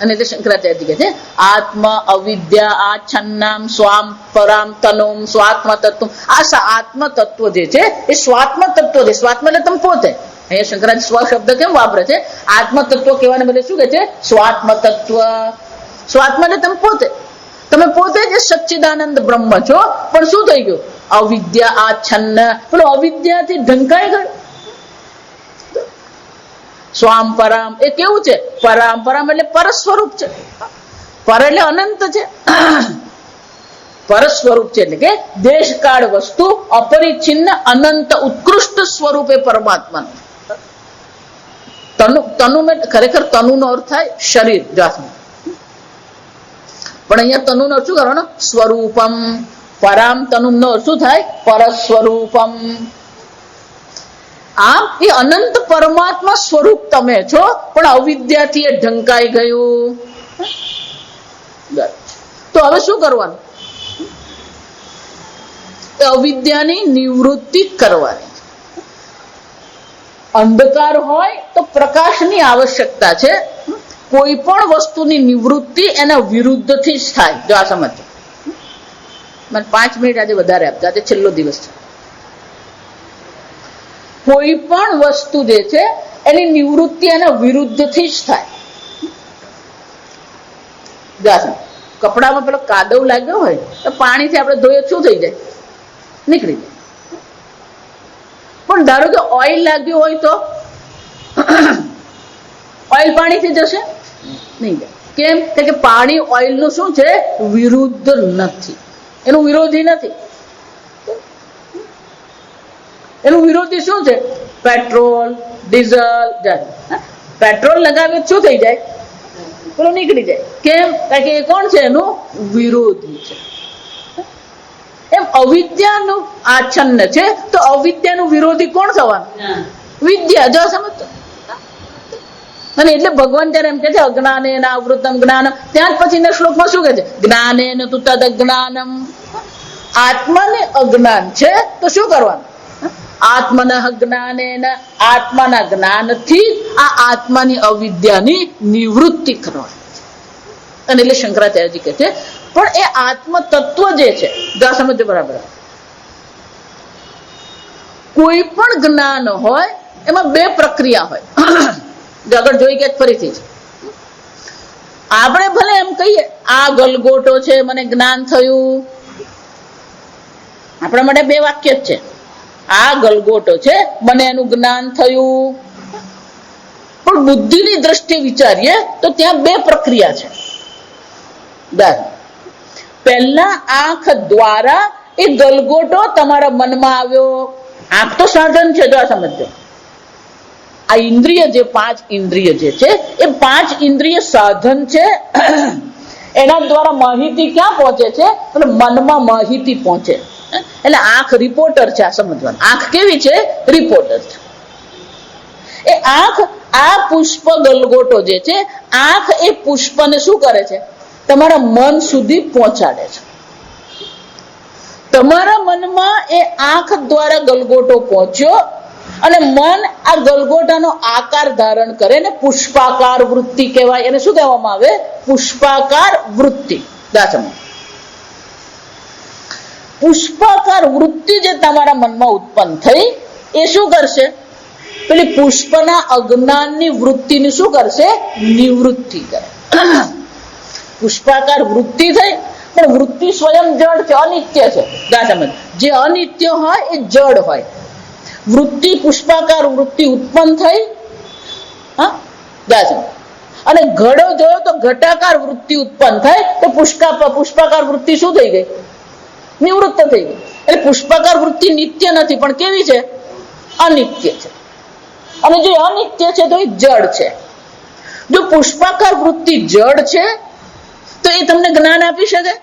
અને એટલે શંકરાચાર્ય કહે છે આત્મા અવિદ્યા આછન્નામ સ્વામ પરામ તનોમ સ્વાત્મ તત્વ. આ આત્મ તત્વ જે છે એ સ્વાત્મ તત્વ છે. સ્વાત્મ એટલે તમે પોતે. અહીંયા શંકરાચાર્ય સ્વ શબ્દ કેમ વાપરે છે? આત્મ તત્વ કહેવાને બદલે શું કહે છે? સ્વાત્મ તત્વ. સ્વાત્મ એટલે તમે પોતે. તમે પોતે જ સચ્ચિદાનંદ બ્રહ્મ છો, પણ શું થઈ ગયું? અવિદ્યા આછન્ન. પેલો અવિદ્યાથી ઢંકાઈ ગયો. સ્વામ પરામ એ કેવું છે? પરામ, પરામ એટલે પર સ્વરૂપ છે. પર એટલે અનંત છે. પર સ્વરૂપ છે એટલે કે દેશકાળ વસ્તુ અપરિચ્છિન્ન અનંત ઉત્કૃષ્ટ સ્વરૂપે પરમાત્માનું. તનુ ખરેખર તનુનો અર્થ થાય શરીર, જાતનું. પણ અહીંયા તનુનો અર્થ શું કરવાનો? સ્વરૂપમ. પરામ તનુનો અર્થ શું થાય? પર સ્વરૂપમ. આમ એ અનંત પરમાત્મા સ્વરૂપ તમે છો, પણ અવિદ્યાથી એ ઢંકાઈ ગયું. તો હવે શું કરવાનું? એ અવિદ્યાની નિવૃત્તિ કરવાની. અંધકાર હોય તો પ્રકાશની આવશ્યકતા છે. કોઈ પણ વસ્તુની નિવૃત્તિ એના વિરુદ્ધથી જ થાય. જો આ સમજો. મને 5 મિનિટ આજે વધારે આપજો, આજે છેલ્લો દિવસ છે. કોઈ પણ વસ્તુ જે છે એની નિવૃત્તિ એના વિરુદ્ધથી જ થાય. કપડામાં પેલો કાદવ લાગ્યો હોય તો પાણીથી આપણે ધોઈએ શું થઈ જાય? નીકળી જાય. પણ ધારો કે ઓઇલ લાગ્યું હોય તો ઓઇલ પાણીથી જશે નહીં જાય. કેમ? કે પાણી ઓઇલનું શું છે? વિરુદ્ધ નથી, એનું વિરોધી નથી. એનું વિરોધી શું છે? Petrol, diesel. પેટ્રોલ લગાવીએ શું થઈ જાય? પેલું નીકળી જાય. કેમ? કારણ કે એ કોણ છે? એનું વિરોધી છે. એમ અવિદ્યાનું આચ્છન્ન છે તો અવિદ્યાનું વિરોધી કોણ થવાનું? વિદ્યા. જો સમજ. અને એટલે ભગવાન જયારે એમ કે છે અજ્ઞાને આવૃતમ જ્ઞાનમ, ત્યાં જ પછીના શ્લોકમાં શું કે છે? જ્ઞાનેન તુ તદ જ્ઞાનમ. આત્માને અજ્ઞાન છે તો શું કરવાનું? આત્મન જ્ઞાનેન, આત્માના જ્ઞાનથી આ આત્માની અવિદ્યાની નિવૃત્તિ કરવાની. અને એટલે શંકરાચાર્યજી કહે છે પણ એ આત્મ તત્વ જે છે, જો સમજો બરાબર, કોઈ પણ જ્ઞાન હોય એમાં બે પ્રક્રિયા હોય. આગળ જોઈ ગયા ફરીથી આપણે ભલે એમ કહીએ આ ગલગોટો છે, મને જ્ઞાન થયું, આપણા માટે બે વાક્ય જ છે, આ ગલગોટો છે મને એનું જ્ઞાન થયું. પણ બુદ્ધિની દ્રષ્ટિએ વિચારીએ તો ત્યાં બે પ્રક્રિયા છે. પહેલા આંખ દ્વારા એ ગલગોટો તમારા મનમાં આવ્યો. આંખ તો સાધન છે, જો આ સમજો. આ ઇન્દ્રિય જે પાંચ ઇન્દ્રિય જે છે એ પાંચ ઇન્દ્રિય સાધન છે. એના દ્વારા માહિતી ક્યાં પહોંચે છે? એટલે મનમાં માહિતી પહોંચે. એટલે આંખ રિપોર્ટર છે, આ સમજવાનું. આંખ કેવી છે? રિપોર્ટર છે. એ આંખ આ પુષ્પ ગલગોટો જે છે, આંખ એ પુષ્પને શું કરે છે? તમારા મન સુધી પહોંચાડે છે. તમારા મનમાં એ આંખ દ્વારા ગલગોટો પહોંચ્યો અને મન આ ગલગોટાનો આકાર ધારણ કરે ને પુષ્પાકાર વૃત્તિ કહેવાય. એને શું કહેવામાં આવે? પુષ્પાકાર વૃત્તિ. પુષ્પાકાર વૃત્તિ જે તમારા મનમાં ઉત્પન્ન થઈ એ શું કરશે? પેલી પુષ્પના અજ્ઞાનની વૃત્તિની શું કરશે? નિવૃત્તિ કરે. પુષ્પાકાર વૃત્તિ થઈ, પણ વૃત્તિ સ્વયં જડ છે, અનિત્ય છે. જે અનિત્ય હોય એ જડ હોય. વૃત્તિ પુષ્પાકાર વૃત્તિ ઉત્પન્ન થઈ, અને ઘડો જોયો તો ઘટાકાર વૃત્તિ ઉત્પન્ન થાય, તો પુષ્પાકાર વૃત્તિ શું થઈ ગઈ? નિવૃત્ત થઈ ગઈ. એટલે પુષ્પાકાર વૃત્તિ નિત્ય નથી, પણ કેવી છે? અનિત્ય છે. અને જે અનિત્ય છે તો એ જડ છે. જો પુષ્પાકાર વૃત્તિ જડ છે તો એ તમને જ્ઞાન આપી શકે?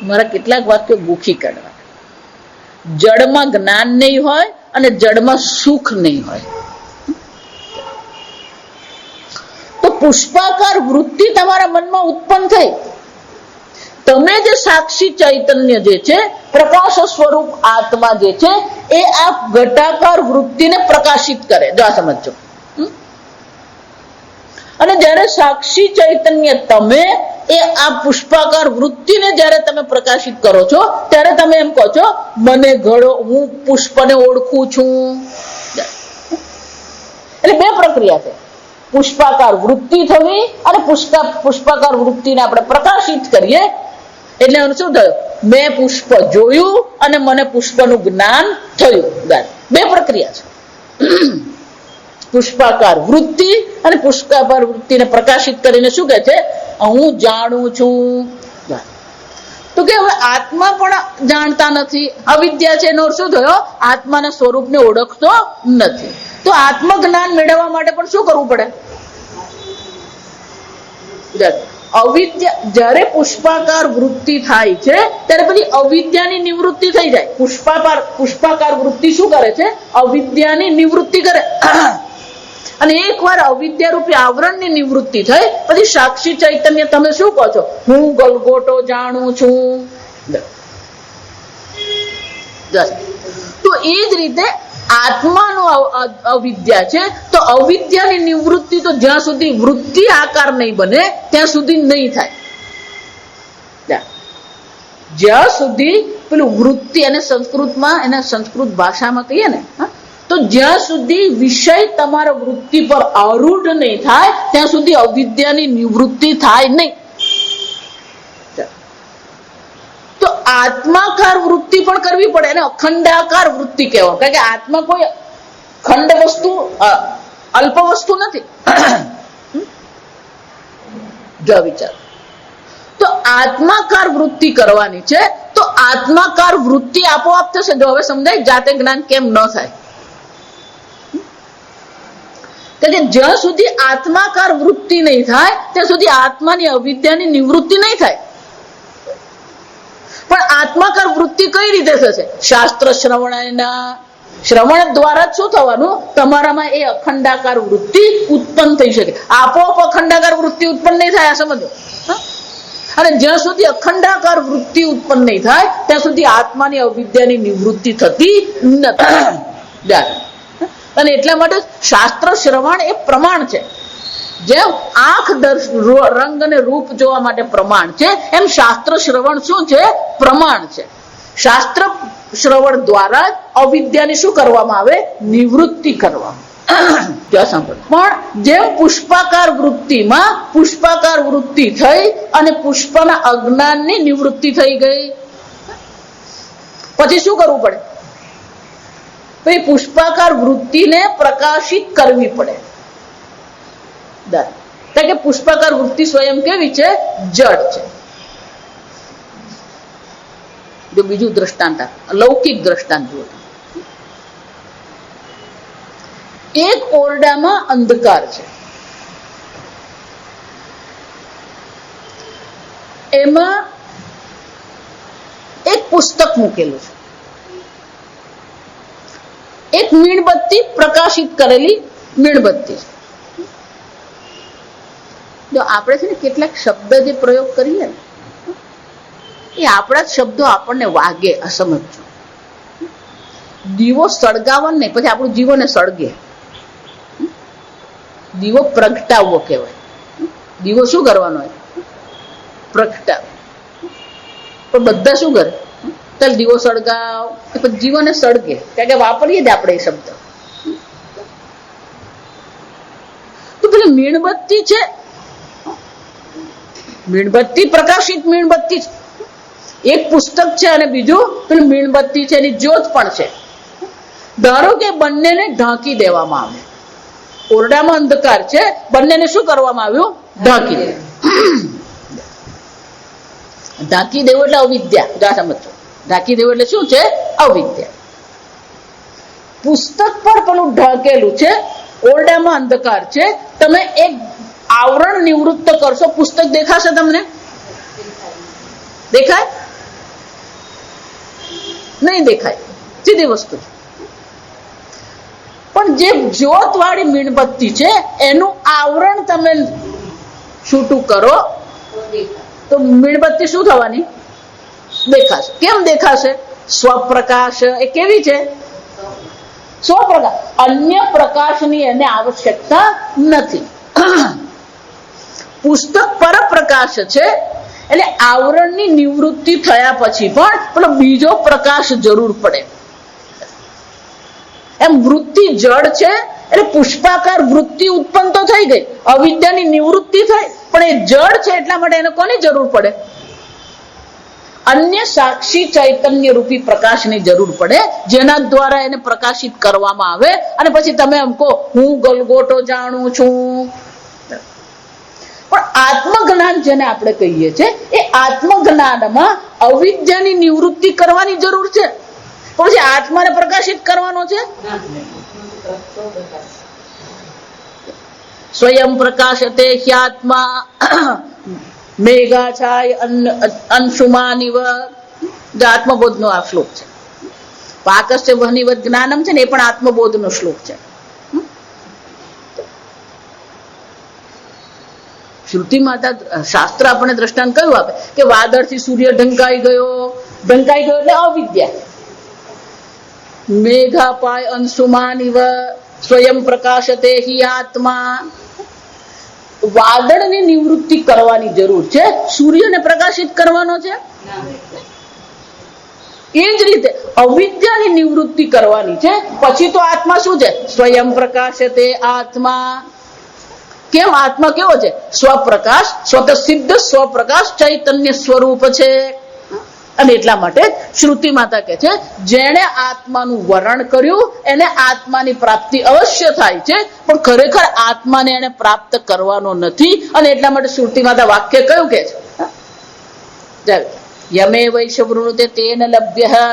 મારા કેટલાક વાક્યો ગોખી કાઢવા. જડમાં જ્ઞાન નહીં હોય અને જડમાં સુખ નહીં હોય. તો પુષ્પાકાર વૃત્તિ તમારા મનમાં ઉત્પન્ન થઈ, તમે જે સાક્ષી ચૈતન્ય જે છે, પ્રકાશ સ્વરૂપ આત્મા જે છે, એ આ ઘટાકાર વૃત્તિને પ્રકાશિત કરે. જો આ સમજો. અને જ્યારે સાક્ષી ચૈતન્ય તમે એ આ પુષ્પાકાર વૃત્તિને જ્યારે તમે પ્રકાશિત કરો છો, ત્યારે તમે એમ કહો છો મને ઘડો, હું પુષ્પને ઓળખું છું. એટલે બે પ્રક્રિયા છે, પુષ્પાકાર વૃત્તિ થવી અને પુષ્પાકાર વૃત્તિને આપણે પ્રકાશિત કરીએ. એટલે શું થયું? મેં પુષ્પ જોયું અને મને પુષ્પનું જ્ઞાન થયું. બે પ્રક્રિયા છે, પુષ્પાકાર વૃત્તિ અને પુષ્પાકાર વૃત્તિને પ્રકાશિત કરીને શું કહે છે? હું જાણું છું. તો કે હવે આત્મા પણ જાણતા નથી, અવિદ્યા છે એનો શું થયો? આત્માના સ્વરૂપને ઓળખતો નથી. તો આત્મજ્ઞાન મેળવવા માટે પણ શું કરવું પડે? અવિદ્યા, જ્યારે પુષ્પાકાર વૃત્તિ થાય છે ત્યારે બધી અવિદ્યાની નિવૃત્તિ થઈ જાય. પુષ્પાકાર વૃત્તિ શું કરે છે? અવિદ્યાની નિવૃત્તિ કરે. અને એકવાર અવિદ્યા રૂપી આવરણની નિવૃત્તિ થઈ પછી સાક્ષી ચૈતન્ય તમે શું કહો છો? હું ગલગોટો જાણું છું. તો એ જ રીતે આત્માનો અવિદ્યા છે, તો અવિદ્યાની નિવૃત્તિ તો જ્યાં સુધી વૃત્તિ આકાર નહીં બને ત્યાં સુધી નહીં થાય. જ્યાં સુધી પેલું વૃત્તિ, અને સંસ્કૃતમાં, એને સંસ્કૃત ભાષામાં કહીએ ને, તો જ્યાં સુધી વિષય તમારા વૃત્તિ પર આરૂઢ નહીં થાય ત્યાં સુધી અવિદ્યાની નિવૃત્તિ થાય નહીં. તો આત્માકાર વૃત્તિ પણ કરવી પડે, એને અખંડાકાર વૃત્તિ કહેવાય. કારણ કે આત્મા કોઈ ખંડ વસ્તુ, અલ્પ વસ્તુ નથી. જો વિચાર, તો આત્માકાર વૃત્તિ કરવાની છે, તો આત્માકાર વૃત્તિ આપોઆપ થશે. જો હવે સમજાય જાતે જ્ઞાન કેમ ન થાય. કે જ્યાં સુધી આત્માકાર વૃત્તિ નહીં થાય ત્યાં સુધી આત્માની અવિદ્યાની નિવૃત્તિ નહીં થાય. પણ આત્માકાર વૃત્તિ કઈ રીતે થશે? શાસ્ત્ર શ્રવણના, શ્રવણ દ્વારા જ શું થવાનું, તમારામાં એ અખંડાકાર વૃત્તિ ઉત્પન્ન થઈ શકે. આપોઆપ અખંડાકાર વૃત્તિ ઉત્પન્ન નહીં થાય, આ સમજો. અને જ્યાં સુધી અખંડાકાર વૃત્તિ ઉત્પન્ન નહીં થાય ત્યાં સુધી આત્માની અવિદ્યાની નિવૃત્તિ થતી નથી. અને એટલા માટે શાસ્ત્ર શ્રવણ એ પ્રમાણ છે. જેમ આંખ રંગ અને રૂપ જોવા માટે પ્રમાણ છે, એમ શાસ્ત્ર શ્રવણ શું છે, પ્રમાણ છે. શાસ્ત્ર શ્રવણ દ્વારા અવિદ્યાની શું કરવામાં આવે, નિવૃત્તિ કરવામાં. પણ જેમ પુષ્પાકાર વૃત્તિમાં પુષ્પાકાર વૃત્તિ થઈ અને પુષ્પના અજ્ઞાનની નિવૃત્તિ થઈ ગઈ, પછી શું કરવું પડે, પછી પુષ્પાકાર વૃત્તિને પ્રકાશિત કરવી પડે. કારણ કે પુષ્પાકાર વૃત્તિ સ્વયં કેવી છે, જડ છે. જો બીજું દ્રષ્ટાંત, લૌકિક દ્રષ્ટાંત જુઓ. એક ઓરડામાં અંધકાર છે, એમાં એક પુસ્તક મૂકેલું છે, એક મીણબત્તી પ્રકાશિત કરેલી મીણબત્તી છે. જો આપણે છે ને કેટલાક શબ્દ જે પ્રયોગ કરીએ ને એ આપણા જ શબ્દો આપણને વાગે, અસમજો. દીવો સળગાવવાનો નહીં, પછી આપણું જીવોને સળગે. દીવો પ્રગટાવવો કહેવાય. દીવો શું કરવાનો હોય, પ્રગટાવ. પણ બધા શું કરે, ચાલ દીવો સળગાવ, પછી જીવોને સળગે, કારણ કે વાપરીએ જ આપણે એ શબ્દ. તો પેલી મીણબત્તી છે, મીણબત્તી પ્રકાશિત મીણબત્તી છે. એક પુસ્તક છે અને બીજું પેલું મીણબત્તી છે, એની જ્યોત પણ છે. ધારો કે બંનેને ઢાંકી દેવામાં આવે. ઓરડામાં અંધકાર છે, બંનેને શું કરવામાં આવ્યું, ઢાંકી દે. ઢાંકી દેવું એટલે અવિદ્યા. જા સમજો, ઢાંકી દેવું એટલે શું છે, અવિદ્યા. પુસ્તક પર પેલું ઢાંકેલું છે, ઓરડામાં અંધકાર છે. તમે એક આવરણ નિવૃત્ત કરશો, પુસ્તક દેખાશે તમને, દેખાય નહીં, દેખાય, સીધી વસ્તુ. પણ જે જ્યોત વાળી મીણબત્તી છે એનું આવરણ તમે છૂટું કરો તો મીણબત્તી શું થવાની, દેખાશે. કેમ દેખાશે, સ્વપ્રકાશ. એ કેવી છે, સ્વપ્રકાશ. અન્ય પ્રકાશની એને આવશ્યકતા નથી. પુસ્તક પરપ્રકાશ છે, એટલે આવરણની નિવૃત્તિ થયા પછી પણ પેલો બીજો પ્રકાશ જરૂર પડે. એમ વૃત્તિ જડ છે, એટલે પુષ્પાકાર વૃત્તિ ઉત્પન્ન તો થઈ ગઈ, અવિદ્યાની નિવૃત્તિ થઈ, પણ એ જડ છે એટલા માટે એને કોની જરૂર પડે, અન્ય સાક્ષી ચૈતન્ય રૂપી પ્રકાશની જરૂર પડે, જેના દ્વારા એને પ્રકાશિત કરવામાં આવે. અને પછી તમે એમ કહો હું ગલગોટો જાણું છું. પણ આત્મજ્ઞાન જેને આપણે કહીએ છીએ, એ આત્મજ્ઞાનમાં અવિદ્યાની નિવૃત્તિ કરવાની જરૂર છે, પછી આત્માને પ્રકાશિત કરવાનો છે. સ્વયં પ્રકાશતે હ્યાત્મા મેઘાછાય અંશુમાનિવ. આત્મબોધનો આ શ્લોક છે. પાકસ્ય વહનિવદ જ્ઞાનમ છે ને, એ પણ આત્મબોધનો શ્લોક છે. શ્રુતિ માતા શાસ્ત્ર આપણને દ્રષ્ટાંત કયું આપે કે વાદળથી સૂર્ય ઢંકાઈ ગયો, ઢંકાઈ ગયો એટલે અવિદ્યા. મેઘાપાય અંશુમાનિવ સ્વયં પ્રકાશતે હિ આત્મા. વાદળની નિવૃત્તિ કરવાની જરૂર છે, સૂર્યને પ્રકાશિત કરવાનો છે. એ જ રીતે અવિદ્યાની નિવૃત્તિ કરવાની છે, પછી તો આત્મા શું છે, સ્વયં પ્રકાશતે આત્મા. કેમ, આત્મા કેવો છે, સ્વપ્રકાશ, સ્વતઃ સિદ્ધ સ્વપ્રકાશ ચૈતન્ય સ્વરૂપ છે. અને એટલા માટે શ્રુતિ માતા કહે છે જેણે આત્માનું વર્ણન કર્યું એને આત્માની પ્રાપ્તિ અવશ્ય થાય છે, પણ ખરેખર આત્માને એને પ્રાપ્ત કરવાનો નથી. અને એટલા માટે શ્રુતિ માતા વાક્ય કયું કે છે, યમે વૈશ્ય વૃણુતે તેન લભ્ય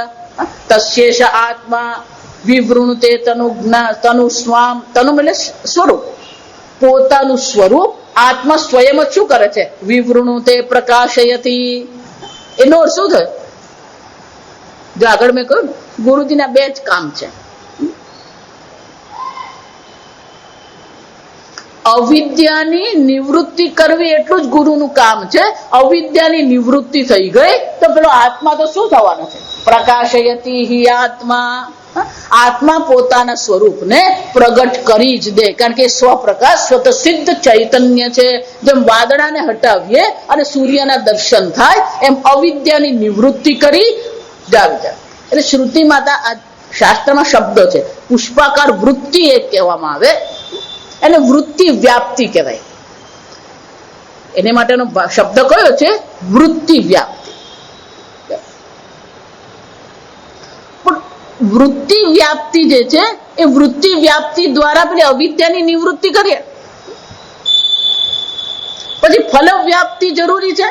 તસ્યેષ આત્મા વિવૃણુતે તનુ સ્વામ. તનુ એટલે સ્વરૂપ, પોતાનું સ્વરૂપ. આત્મા સ્વયં જ શું કરે છે, વિવૃણુતે પ્રકાશયતી. એનો શું થયો, જો આગળ મેં કહ્યું ગુરુજીના બે જ કામ છે. અવિદ્યાની નિવૃત્તિ કરવી એટલું જ ગુરુનું કામ છે. અવિદ્યાની નિવૃત્તિ થઈ ગઈ તો પેલો આત્મા તો શું થવાનો છે? પ્રકાશયતી હિ આત્મા. આત્મા પોતાના સ્વરૂપને પ્રગટ કરી જ દે, કારણ કે સ્વપ્રકાશ સ્વતઃ સિદ્ધ ચૈતન્ય છે. જેમ વાદળાને હટાવીએ અને સૂર્યના દર્શન થાય, એમ અવિદ્યાની નિવૃત્તિ કરી જાવી જાય. એટલે શ્રુતિ માતા આ શાસ્ત્રમાં શબ્દો છે. પુષ્પાકાર વૃત્તિ એક કહેવામાં આવે, એને વૃત્તિ વ્યાપ્તિ કહેવાય. એને માટેનો શબ્દ કયો છે? વૃત્તિ વ્યાપ્તિ. પણ વૃત્તિ વ્યાપ્તિ જે છે એ વૃત્તિ વ્યાપ્તિ દ્વારા પેલી અવિદ્યાની નિવૃત્તિ કરીએ, પછી ફલ વ્યાપ્તિ જરૂરી છે.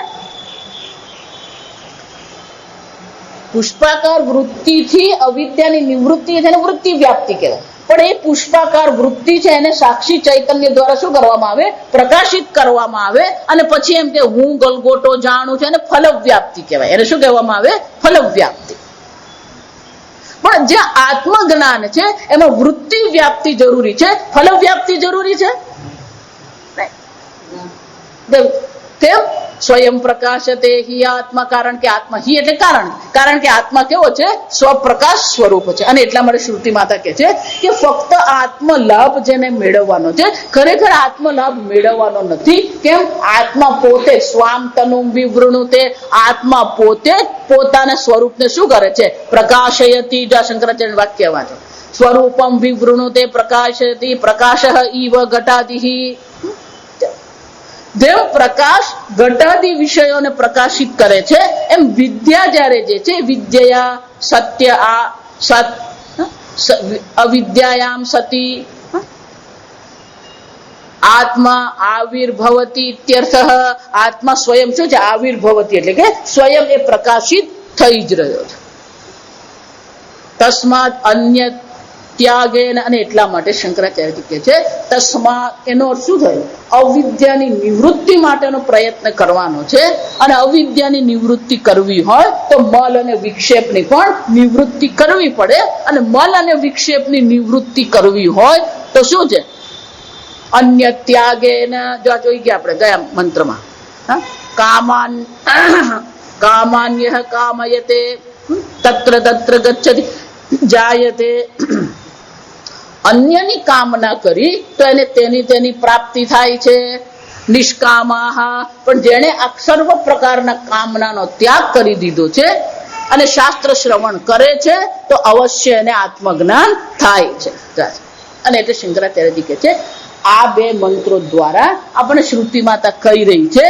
પુષ્પાકાર વૃત્તિથી અવિદ્યાની નિવૃત્તિ છે ને વૃત્તિ વ્યાપ્તિ કહેવાય. પણ એ પુષ્પાકાર વૃત્તિ છે એને સાક્ષી ચૈતન્ય દ્વારા શું કરવામાં આવે? પ્રકાશિત કરવામાં આવે. અને પછી એમ કે હું ગલગોટો જાણું છું, એને ફલ વ્યાપ્તિ કહેવાય. એને શું કહેવામાં આવે? ફલ વ્યાપ્તિ. પણ જે આત્મજ્ઞાન છે એમાં વૃત્તિ વ્યાપ્તિ જરૂરી છે, ફલ વ્યાપ્તિ જરૂરી છે. કેમ? સ્વયં પ્રકાશતે હિ આત્મા. કારણ કે આત્મા હિ એટલે કારણ કે આત્મા કેવો છે? સ્વપ્રકાશ સ્વરૂપ છે. અને એટલા માટે શ્રુતિ માતા કહે છે કે ફક્ત આત્મલાભ જેને મેળવવાનો છે, ખરેખર આત્મલાભ મેળવવાનો નથી. કેમ? આત્મા પોતે સ્વામ તનુ વિવૃણુતે. આત્મા પોતે પોતાના સ્વરૂપને શું કરે છે? પ્રકાશયતી. શંકરાચાર્ય વાક્ય વાંચો. સ્વરૂપમ વિવૃણુતે પ્રકાશયતી. પ્રકાશઃ ઇવ ઘટાદિહિ. જેમ પ્રકાશ ઘટાદી વિષયોને પ્રકાશિત કરે છે, એમ વિદ્યા જ્યારે જે છે વિદ્યા સત્ય અવિદ્યાયામ સતી આત્મા આવિર્ભવતી ઇત્યર્થ. આત્મા સ્વયં શું છે? આવિર્ભવતી એટલે કે સ્વયં એ પ્રકાશિત થઈ જ રહ્યો છે. તસ્માત અન્ય ત્યાગેન. અને એટલા માટે શંકરાચાર્ય કહે છે તસ્માત, એનો અર્થ શું થયો? અવિદ્યાની નિવૃત્તિ માટેનો પ્રયત્ન કરવાનો છે. અને અવિદ્યાની નિવૃત્તિ કરવી હોય તો મલ અને વિક્ષેપની પણ નિવૃત્તિ કરવી પડે. અને મલ અને વિક્ષેપની નિવૃત્તિ કરવી હોય તો શું છે? અન્ય ત્યાગેન. જો જોઈ ગયા આપણે ગયા મંત્રમાં, કામાન્ય કામયતે તત્ર તત્ર ગચ્છતિ જાયતે. અન્યની કામના કરી તો એને તેની પ્રાપ્તિ થાય છે. નિષ્કામાહ. પણ જેણે આ સર્વ પ્રકારના કામનાનો ત્યાગ કરી દીધો છે અને શાસ્ત્ર શ્રવણ કરે છે તો અવશ્ય એને આત્મજ્ઞાન થાય છે. અને એટલે શંકરાચાર્યજી કહે છે આ બે મંત્રો દ્વારા આપણે શ્રુતિ માતા કહી રહી છે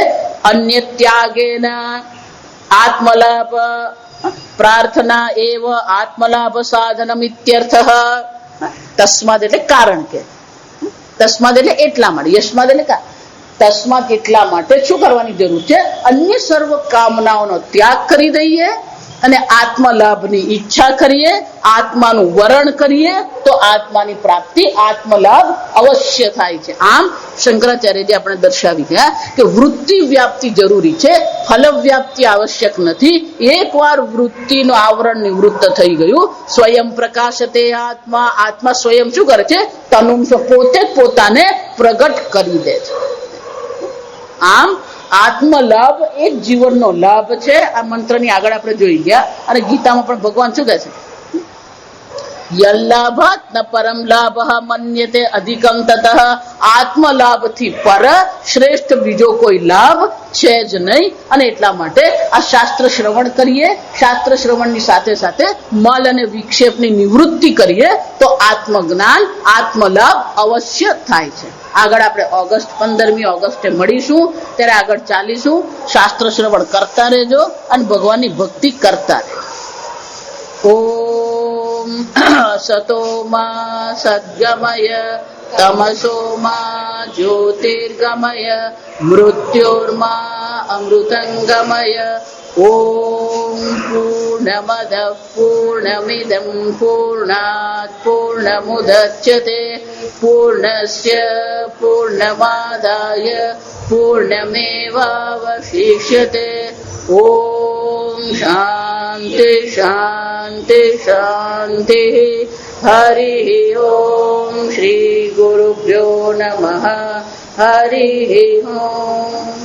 અન્ય ત્યાગેન આત્મલાભ પ્રાર્થના એવ આત્મલાભ સાધનમ ઇત્યર્થ. તસ્માદ એટલે કારણ કે, તસ્માદ એટલે એટલા માટે, યસ્માદ એટલે તસ્માદ એટલા માટે શું કરવાની જરૂર છે? અન્ય સર્વ કામનાઓનો ત્યાગ કરી દઈએ અને આત્મલાભની ઈચ્છા કરીએ, આત્માનું વરણ કરીએ તો આત્માની પ્રાપ્તિ, આત્મલાભ અવશ્ય થાય છે. આમ શંકરાચાર્યજી આપણે દર્શાવી ગયા કે વૃત્તિ વ્યાપ્તિ જરૂરી છે, ફલ વ્યાપ્તિ આવશ્યક નથી. એકવાર વૃત્તિનું આવરણ નિવૃત્ત થઈ ગયું, સ્વયં પ્રકાશતે આત્મા. આત્મા સ્વયં શું કરે છે? તનુમ પોતે પોતાને પ્રગટ કરી દે છે. આમ આત્મલાભ એક જીવનનો લાભ છે. આ મંત્રની આગળ આપણે જોઈ ગયા. અને ગીતામાં પણ ભગવાન શું કહે છે? યલ્લાભાત ન પરમ લાભ મન્યતે અધિકમ તતઃ. આત્મલાભથી પર શ્રેષ્ઠ બીજો કોઈ લાભ છે જ નહીં. અને એટલા માટે આ શાસ્ત્ર શ્રવણ કરીએ, શાસ્ત્ર શ્રવણની સાથે સાથે મલ અને વિક્ષેપની નિવૃત્તિ કરીએ તો આત્મજ્ઞાન, આત્મલાભ અવશ્ય થાય છે. આગળ આપણે 15મી ઓગસ્ટે મળીશું, ત્યારે આગળ ચાલીશું. શાસ્ત્ર શ્રવણ કરતા રહેજો અને ભગવાનની ભક્તિ કરતા રહેજો. ઓમ સતો મા સદ્ગમય તમસો મા જ્યોતિર્ગમય મૃત્યોર્મા અમૃતંગમય. ઓમ પૂર્ણમદ પૂર્ણમિદં પૂર્ણાત પૂર્ણમુદચ્યતે પૂર્ણસ્ય પૂર્ણમાદાય પૂર્ણમેવાવશિષ્યતે. ઓમ શાંતિ શાંતિ શાંતિ. હરિ ઓમ. શ્રી ગુરુભ્યો નમઃ. હરિ ઓમ.